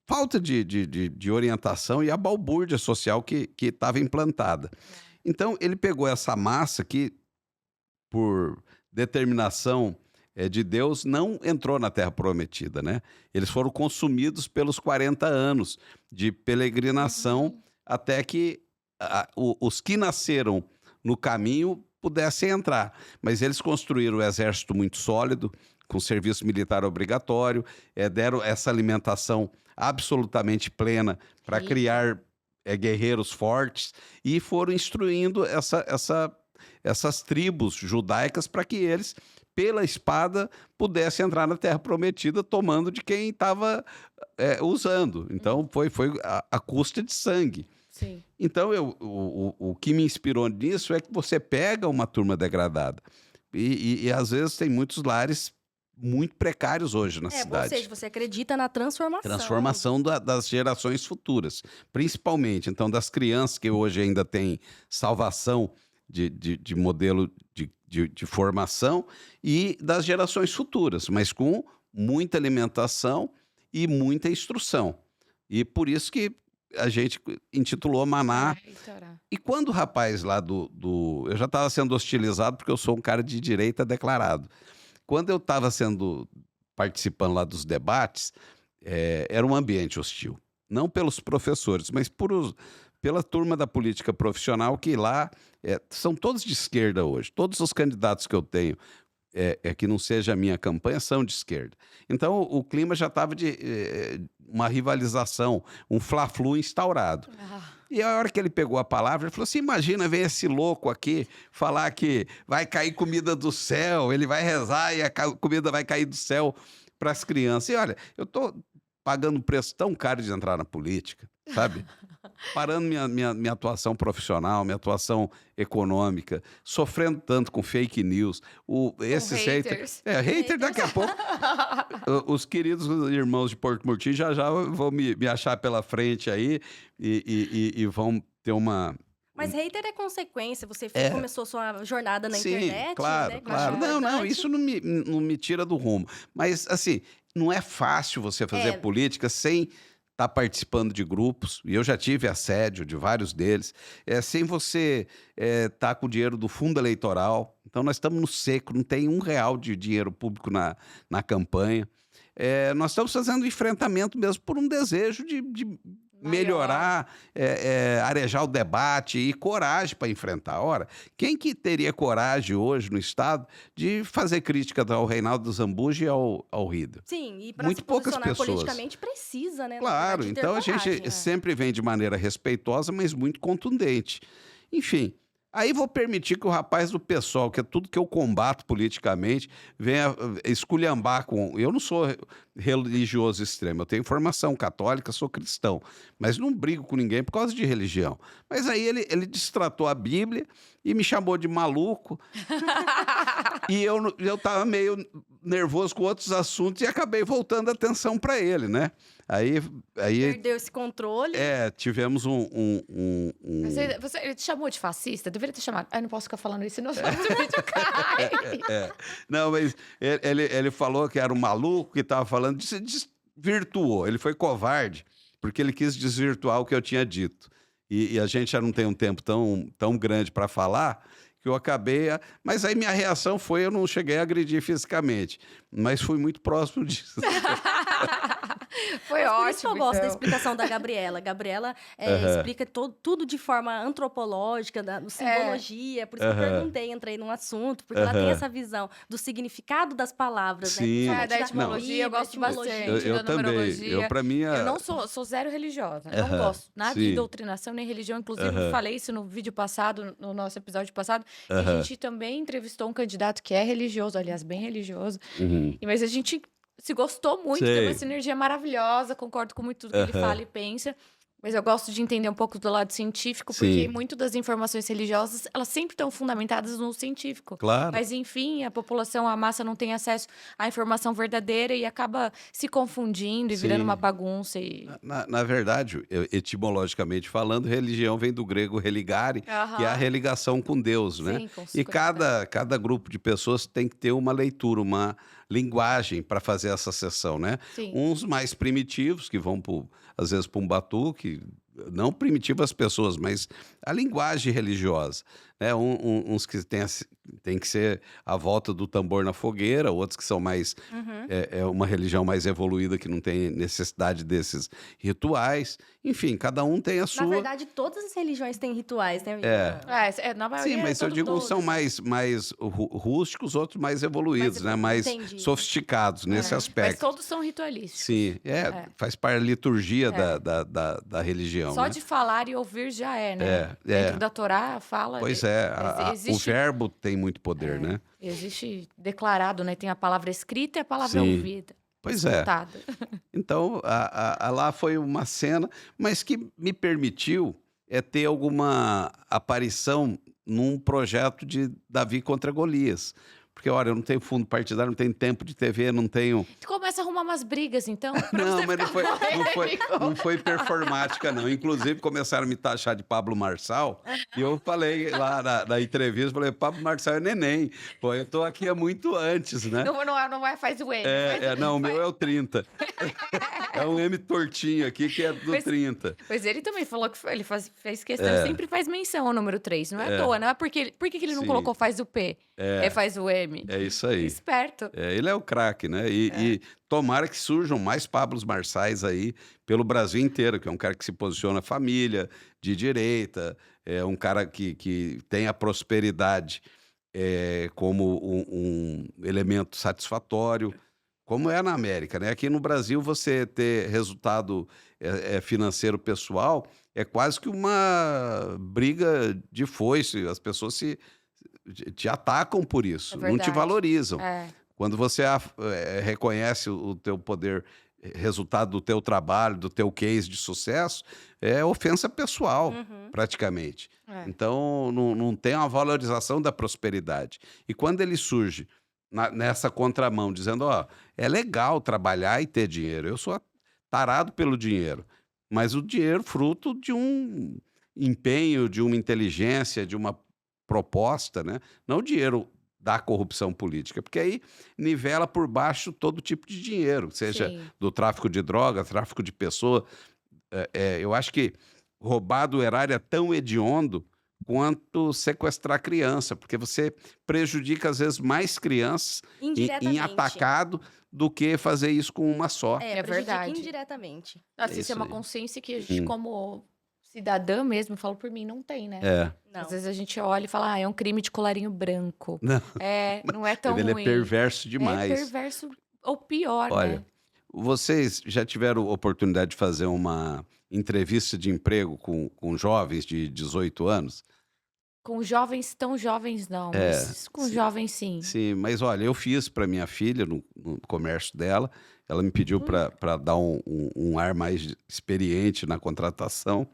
falta de orientação e à balbúrdia social que estava implantada. Então, ele pegou essa massa que, por determinação de Deus, não entrou na Terra Prometida, né? Eles foram consumidos pelos 40 anos de peregrinação até que os que nasceram no caminho pudessem entrar. Mas eles construíram um exército muito sólido, com serviço militar obrigatório, deram essa alimentação absolutamente plena para Rica. criar guerreiros fortes, e foram instruindo essas tribos judaicas para que eles, pela espada, pudessem entrar na Terra Prometida tomando de quem estava usando. Então, foi a custa de sangue. Sim. Então, o que me inspirou nisso é que você pega uma turma degradada. E às vezes tem muitos lares muito precários hoje na Ou cidade. seja, você acredita na transformação. Transformação das gerações futuras, principalmente, então, das crianças que hoje ainda têm salvação de modelo de formação, e das gerações futuras, mas com muita alimentação e muita instrução. E por isso que a gente intitulou Maná. Eita. E quando o rapaz lá eu já estava sendo hostilizado porque eu sou um cara de direita declarado. Quando eu estava participando lá dos debates, era um ambiente hostil. Não pelos professores, mas pela turma da política profissional, que lá são todos de esquerda hoje. Todos os candidatos que eu tenho, que não seja a minha campanha, são de esquerda. Então o clima já estava de uma rivalização, um fla-flu instaurado. E a hora que ele pegou a palavra, ele falou assim: imagina, vem esse louco aqui falar que vai cair comida do céu, ele vai rezar e a comida vai cair do céu para as crianças. E olha, eu estou pagando um preço tão caro de entrar na política, sabe? Parando minha atuação profissional, minha atuação econômica, sofrendo tanto com fake news. Esses haters. Hater daqui a pouco. Os queridos irmãos de Porto Murtinho já vão me achar pela frente aí e vão ter uma. Mas hater é consequência. Você começou sua jornada na Sim, internet, claro, né? claro. Não, isso não me tira do rumo. Mas, assim, não é fácil você fazer política sem estar participando de grupos, e eu já tive assédio de vários deles, sem você estar com o dinheiro do fundo eleitoral. Então, nós estamos no seco, não tem R$1 de dinheiro público na campanha. Nós estamos fazendo enfrentamento mesmo por um desejo de melhorar, arejar o debate e coragem para enfrentar. Ora, quem que teria coragem hoje no Estado de fazer crítica ao Reinaldo Zambujo e ao Rido? Sim, e para Muito se poucas posicionar pessoas. politicamente precisa, né? Claro, ter então a coragem, gente sempre vem de maneira respeitosa, mas muito contundente. Enfim, aí vou permitir que o rapaz do PSOL, que é tudo que eu combato politicamente, venha esculhambar com. Eu não sou religioso extremo, eu tenho formação católica, sou cristão, mas não brigo com ninguém por causa de religião. Mas aí ele destratou a Bíblia e me chamou de maluco. E eu estava meio nervoso com outros assuntos e acabei voltando a atenção para ele, né? Aí Perdeu esse controle. tivemos Ele te chamou de fascista? Deveria ter chamado. Eu não posso ficar falando isso, senão o vídeo cai. Não, mas ele falou que era um maluco que estava falando, desvirtuou. Ele foi covarde, porque ele quis desvirtuar o que eu tinha dito. E a gente já não tem um tempo tão grande para falar, que eu acabei. Mas aí minha reação foi: eu não cheguei a agredir fisicamente, mas fui muito próximo disso. Foi Mas ótimo. por isso que eu gosto da então. explicação da Gabriela. Gabriela explica tudo de forma antropológica, simbologia. Por isso que eu perguntei, entrei num assunto, porque ela tem essa visão do significado das palavras, Sim. né? Da etimologia, eu gosto bastante. Eu da também. numerologia. Para mim, Eu não sou zero religiosa. Não gosto nada de Sim. doutrinação nem religião. Inclusive, falei isso no vídeo passado, no nosso episódio passado. Que a gente também entrevistou um candidato que é religioso, aliás, bem religioso. Mas a gente se gostou muito, Sei. tem uma sinergia maravilhosa, concordo com muito tudo que ele fala e pensa. Mas eu gosto de entender um pouco do lado científico, porque Sim. muito das informações religiosas, elas sempre estão fundamentadas no científico. Claro. Mas, enfim, a população, a massa não tem acesso à informação verdadeira e acaba se confundindo e virando Sim. uma bagunça. E... Na verdade, etimologicamente falando, religião vem do grego religare, que é a religação com Deus, né? Sim, com E cada grupo de pessoas tem que ter uma leitura, uma linguagem para fazer essa sessão, né? Sim. Uns mais primitivos, que vão, às vezes, para um batuque, não primitivas pessoas, mas a linguagem religiosa, né? Uns que tem que ser a volta do tambor na fogueira, outros que são mais Uhum. uma religião mais evoluída que não tem necessidade desses rituais. Enfim, cada um tem a Na sua. verdade, todas as religiões têm rituais, né? Na Sim, maioria mas eu digo, todos, são né? mais rústicos, outros mais evoluídos, né? Mais entendi. sofisticados nesse Mas aspecto. todos são ritualísticos. Sim, faz parte da liturgia É. da religião, Só né? de falar e ouvir já é, né? É, Dentro é. da Torá, fala. Pois é, o Existe, verbo tem muito poder, né? existe declarado, né? Tem a palavra escrita e a palavra Sim, ouvida, pois é. escutada. Então, lá foi uma cena, mas que me permitiu ter alguma aparição num projeto de Davi contra Golias. Porque, olha, eu não tenho fundo partidário, não tenho tempo de TV, não tenho. Tu começa a arrumar umas brigas, então, pra Não, você mas ficar polêmico. não foi performática, não. Inclusive, começaram a me taxar de Pablo Marçal, e eu falei lá na entrevista, falei, Pablo Marçal é neném. Pô, eu tô aqui há muito antes, né? Não vai, faz o M. Não, o meu é o 30. É um M tortinho aqui, que é do Mas- 30. Pois ele também falou que ele fez questão, sempre faz menção ao número 3. Não é à toa, não é porque... Por que ele não Sim. colocou faz o P? Faz o M. É isso aí. Esperto. Ele é o craque, né? E tomara que surjam mais Pablos Marçais aí pelo Brasil inteiro, que é um cara que se posiciona família, de direita, é um cara que tem a prosperidade como um elemento satisfatório, como é na América, né? Aqui no Brasil, você ter resultado financeiro pessoal é quase que uma briga de foice. As pessoas te atacam por isso, não te verdade. valorizam. É. Quando você reconhece o teu poder, resultado do teu trabalho, do teu case de sucesso, é ofensa pessoal, praticamente. Então, não tem uma valorização da prosperidade. E quando ele surge nessa contramão, dizendo, ó, é legal trabalhar e ter dinheiro, eu sou tarado pelo dinheiro, mas o dinheiro fruto de um empenho, de uma inteligência, de uma proposta, né? Não o dinheiro da corrupção política, porque aí nivela por baixo todo tipo de dinheiro, seja Sim. do tráfico de drogas, tráfico de pessoa. Eu acho que roubar do erário é tão hediondo quanto sequestrar criança, porque você prejudica, às vezes, mais crianças em Indiretamente. atacado do que fazer isso com uma só. É prejudica verdade. indiretamente. Assim, isso isso é uma aí. consciência que a gente, como cidadã mesmo, eu falo por mim, não tem, né? Não. Às vezes a gente olha e fala, é um crime de colarinho branco. Não, Não é tão ele ruim. é perverso É demais. perverso ou pior, Olha, né? vocês já tiveram oportunidade de fazer uma entrevista de emprego com jovens de 18 anos? Com jovens tão jovens, não. Mas com sim. jovens, sim. Sim, mas olha, eu fiz para minha filha no comércio dela. Ela me pediu para dar um ar mais experiente na contratação.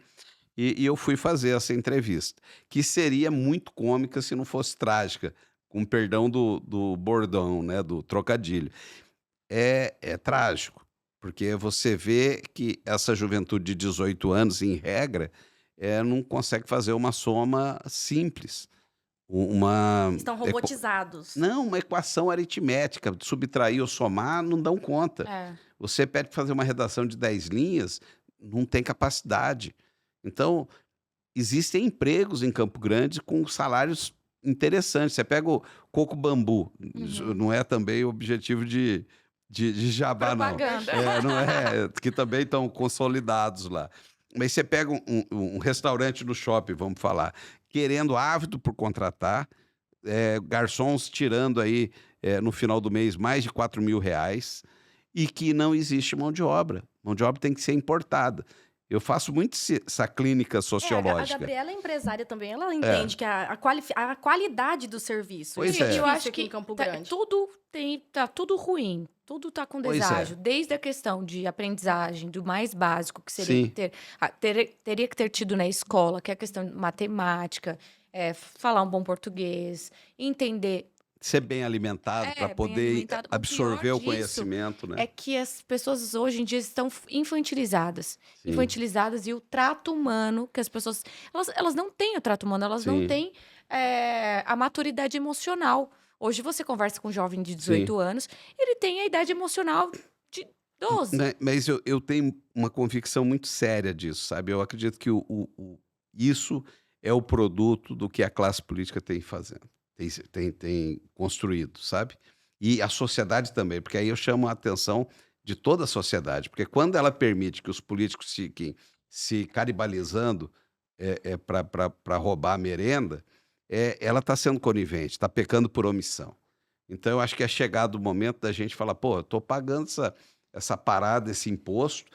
E eu fui fazer essa entrevista, que seria muito cômica se não fosse trágica, com perdão do bordão, né, do trocadilho. É trágico, porque você vê que essa juventude de 18 anos, em regra, não consegue fazer uma soma simples. Estão robotizados. Não, uma equação aritmética, subtrair ou somar, não dão conta. Você pede para fazer uma redação de 10 linhas, não tem capacidade. Então, existem empregos em Campo Grande com salários interessantes. Você pega o coco bambu, não é também o objetivo de jabá, não. Propaganda. Não é, que também estão consolidados lá. Mas você pega um restaurante no shopping, vamos falar, querendo, ávido por contratar, garçons tirando aí, no final do mês, mais de R$ 4.000, e que não existe mão de obra. Mão de obra tem que ser importada. Eu faço muito essa clínica A sociológica. Gabriela é empresária também, ela entende que a qualidade do serviço. Pois Isso é. difícil Eu acho aqui em que Campo tá Grande. tudo ruim. Tudo tá com Pois é. deságio. Desde a questão de aprendizagem, do mais básico, que seria Sim. teria que ter tido na escola, que é a questão de matemática, falar um bom português, entender. Ser bem alimentado para bem poder alimentado. O absorver pior o disso conhecimento, né? É que as pessoas hoje em dia estão infantilizadas. Sim. Infantilizadas, e o trato humano que as pessoas... Elas não têm o trato humano, elas não Sim. têm a maturidade emocional. Hoje você conversa com um jovem de 18 anos, ele tem a idade emocional de 12. Né, mas eu tenho uma convicção muito séria disso, sabe? Eu acredito que isso é o produto do que a classe política tem fazendo, tem construído, sabe? E a sociedade também, porque aí eu chamo a atenção de toda a sociedade, porque quando ela permite que os políticos fiquem se canibalizando para roubar a merenda, ela está sendo conivente, está pecando por omissão. Então, eu acho que é chegado o momento da gente falar, pô, eu estou pagando essa parada, esse imposto,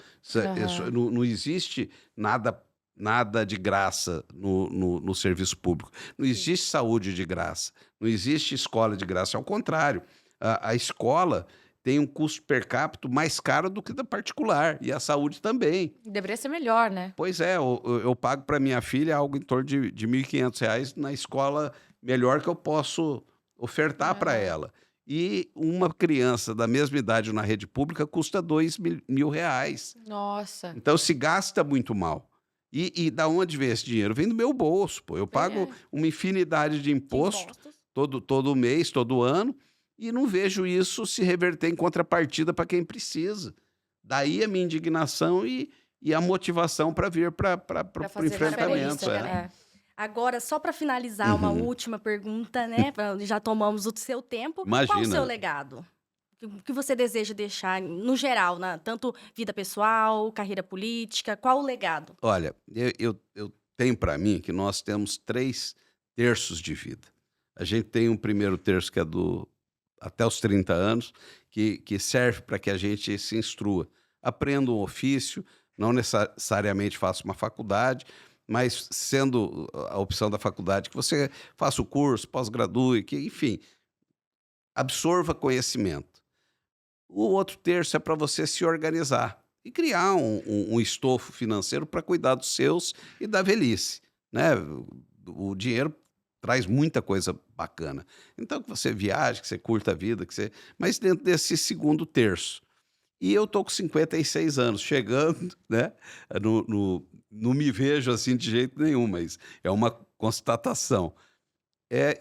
não existe nada de graça no serviço público. Não existe saúde de graça, não existe escola de graça. Ao contrário, a escola tem um custo per capita mais caro do que da particular, e a saúde também. Deveria ser melhor, né? Pois é, eu pago para minha filha algo em torno de R$ 1.500 na escola melhor que eu posso ofertar para ela. E uma criança da mesma idade na rede pública custa R$ 2.000. Nossa. Então se gasta muito mal. E da onde vem esse dinheiro? Vem do meu bolso, pô. Eu pago uma infinidade de impostos todo mês, todo ano, e não vejo isso se reverter em contrapartida para quem precisa. Daí a minha indignação e a motivação para vir para o enfrentamento. Agora, só para finalizar, uma última pergunta, né? Já tomamos o seu tempo. Imagina. Qual o seu legado? O que você deseja deixar, no geral, tanto vida pessoal, carreira política? Qual o legado? Olha, eu tenho para mim que nós temos 3 terços de vida. A gente tem um primeiro terço que é até os 30 anos, que serve para que a gente se instrua. Aprenda um ofício, não necessariamente faça uma faculdade, mas sendo a opção da faculdade, que você faça o curso, pós-gradue, que, enfim, absorva conhecimento. O outro terço é para você se organizar e criar um estofo financeiro para cuidar dos seus e da velhice, né? O dinheiro traz muita coisa bacana. Então, que você viaje, que você curta a vida, mas dentro desse segundo terço. E eu tô com 56 anos, chegando, né? Não me vejo assim de jeito nenhum, mas é uma constatação.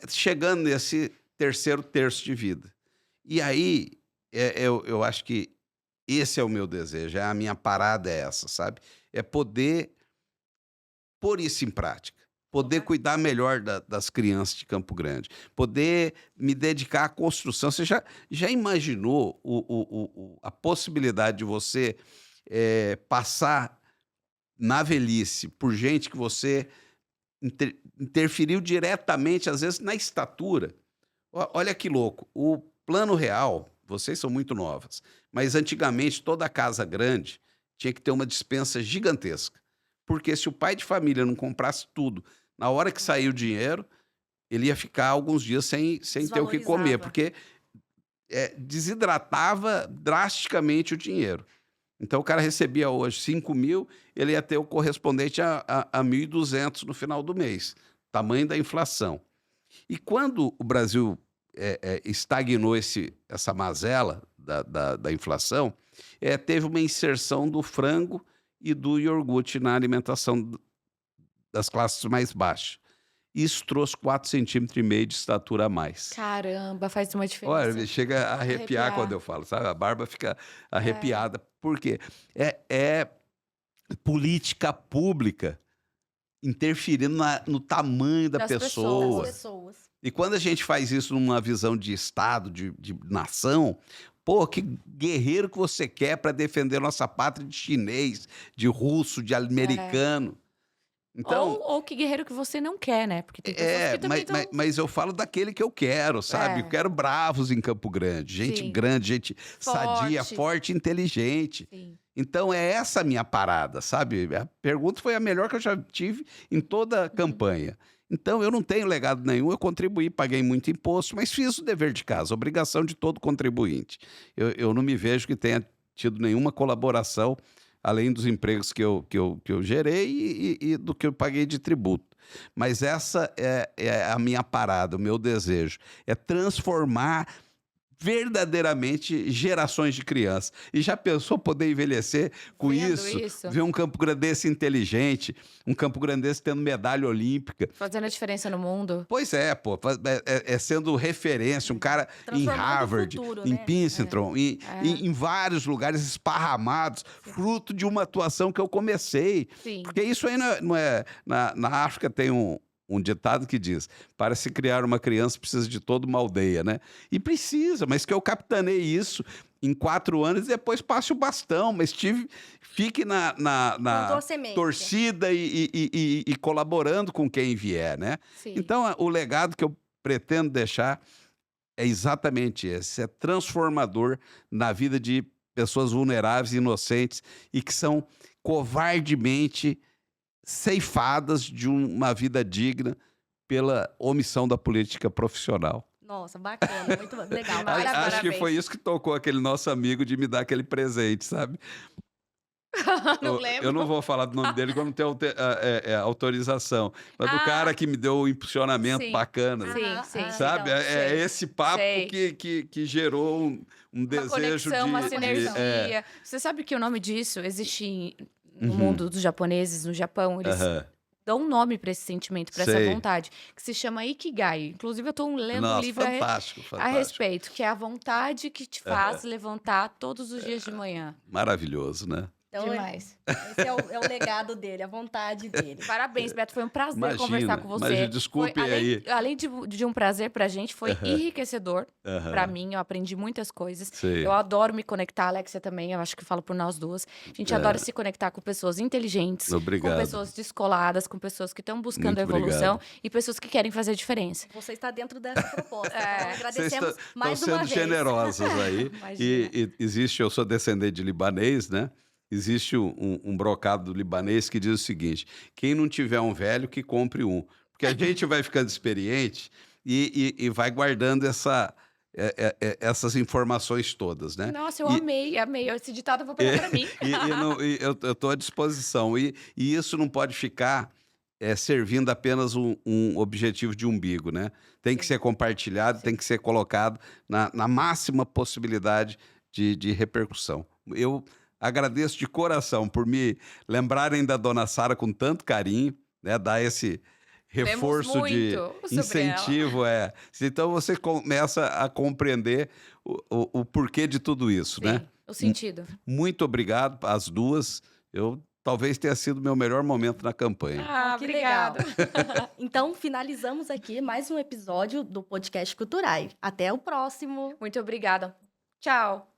Chegando nesse terceiro terço de vida. E aí, eu acho que esse é o meu desejo, a minha parada é essa, sabe? É poder pôr isso em prática. Poder cuidar melhor das crianças de Campo Grande. Poder me dedicar à construção. Você já imaginou a possibilidade de você passar na velhice por gente que você interferiu diretamente, às vezes, na estatura? Olha que louco. O Plano Real, vocês são muito novas, mas antigamente toda casa grande tinha que ter uma despensa gigantesca. Porque se o pai de família não comprasse tudo, na hora que saiu o dinheiro, ele ia ficar alguns dias sem ter o que comer, porque desidratava drasticamente o dinheiro. Então o cara recebia hoje 5 mil, ele ia ter o correspondente a 1.200 no final do mês. Tamanho da inflação. E quando o Brasil estagnou essa mazela da inflação, teve uma inserção do frango e do iogurte na alimentação das classes mais baixas. Isso trouxe 4,5 centímetros de estatura a mais. Caramba, faz uma diferença. Olha, chega a arrepiar quando eu falo, sabe? A barba fica arrepiada. Por quê? É política pública interferindo no tamanho da pessoa. Das pessoas. E quando a gente faz isso numa visão de Estado, de nação, pô, que guerreiro que você quer para defender nossa pátria de chinês, de russo, de americano. Então, ou que guerreiro que você não quer, né? Porque tem pessoas que também mas eu falo daquele que eu quero, sabe? Eu quero bravos em Campo Grande, gente grande, gente sadia, forte, inteligente. Sim. Então é essa a minha parada, sabe? A pergunta foi a melhor que eu já tive em toda a campanha. Então eu não tenho legado nenhum, eu contribuí, paguei muito imposto, mas fiz o dever de casa, obrigação de todo contribuinte. Eu não me vejo que tenha tido nenhuma colaboração além dos empregos que eu gerei e do que eu paguei de tributo. Mas essa é a minha parada, o meu desejo. É transformar verdadeiramente gerações de crianças. E já pensou poder envelhecer com isso? Ver um Campo Grandense inteligente, um Campo Grandense tendo medalha olímpica. Fazendo a diferença no mundo. Pois é, pô. Sendo referência, um cara em Harvard, futuro, em né? Princeton, em vários lugares esparramados, fruto de uma atuação que eu comecei. Sim. Porque isso aí não é... Na África tem um ditado que diz, para se criar uma criança precisa de toda uma aldeia, né? E precisa, mas que eu capitaneie isso em 4 anos e depois passe o bastão, mas fique na torcida e colaborando com quem vier, né? Sim. Então, o legado que eu pretendo deixar é exatamente esse, é transformador na vida de pessoas vulneráveis, inocentes e que são covardemente ceifadas de uma vida digna pela omissão da política profissional. Nossa, bacana, muito legal. Acho que foi isso que tocou aquele nosso amigo de me dar aquele presente, sabe? Não lembro. Eu não vou falar do nome dele, como não tenho autorização. Mas do cara que me deu o impulsionamento bacana. Sim. Sabe? É esse papo que gerou um desejo conexão, de... uma sinergia. Você sabe que o nome disso existe no mundo dos japoneses, no Japão, eles dão um nome para esse sentimento, para essa vontade, que se chama Ikigai. Inclusive, eu estou lendo um livro a respeito, que é a vontade que te faz levantar todos os dias de manhã. Maravilhoso, né? Então, demais. Esse é o legado dele, a vontade dele. Parabéns, Beto. Foi um prazer conversar com você. Mas desculpe aí. Além de um prazer pra gente, foi enriquecedor pra mim. Eu aprendi muitas coisas. Eu adoro me conectar, Alexia também. Eu acho que eu falo por nós duas. A gente adora se conectar com pessoas inteligentes, com pessoas descoladas, com pessoas que estão buscando evolução e pessoas que querem fazer a diferença. Você está dentro dessa proposta. Então, agradecemos mais uma vez. Estão sendo generosos aí. E existe, eu sou descendente de libanês, né? Existe um brocado libanês que diz o seguinte: quem não tiver um velho, que compre um. Porque a gente vai ficando experiente e vai guardando essas informações todas, né? Nossa, eu amei. Esse ditado eu vou pegar para mim. Eu estou à disposição. E isso não pode ficar servindo apenas um objetivo de umbigo, né? Tem que ser compartilhado, tem que ser colocado na máxima possibilidade de repercussão. Eu agradeço de coração por me lembrarem da Dona Sara com tanto carinho, né? Dar esse reforço de incentivo. Então você começa a compreender o porquê de tudo isso, né? O sentido. Muito obrigado às duas. Talvez tenha sido o meu melhor momento na campanha. Que legal. Então, finalizamos aqui mais um episódio do Podcast Culturais. Até o próximo. Muito obrigada. Tchau.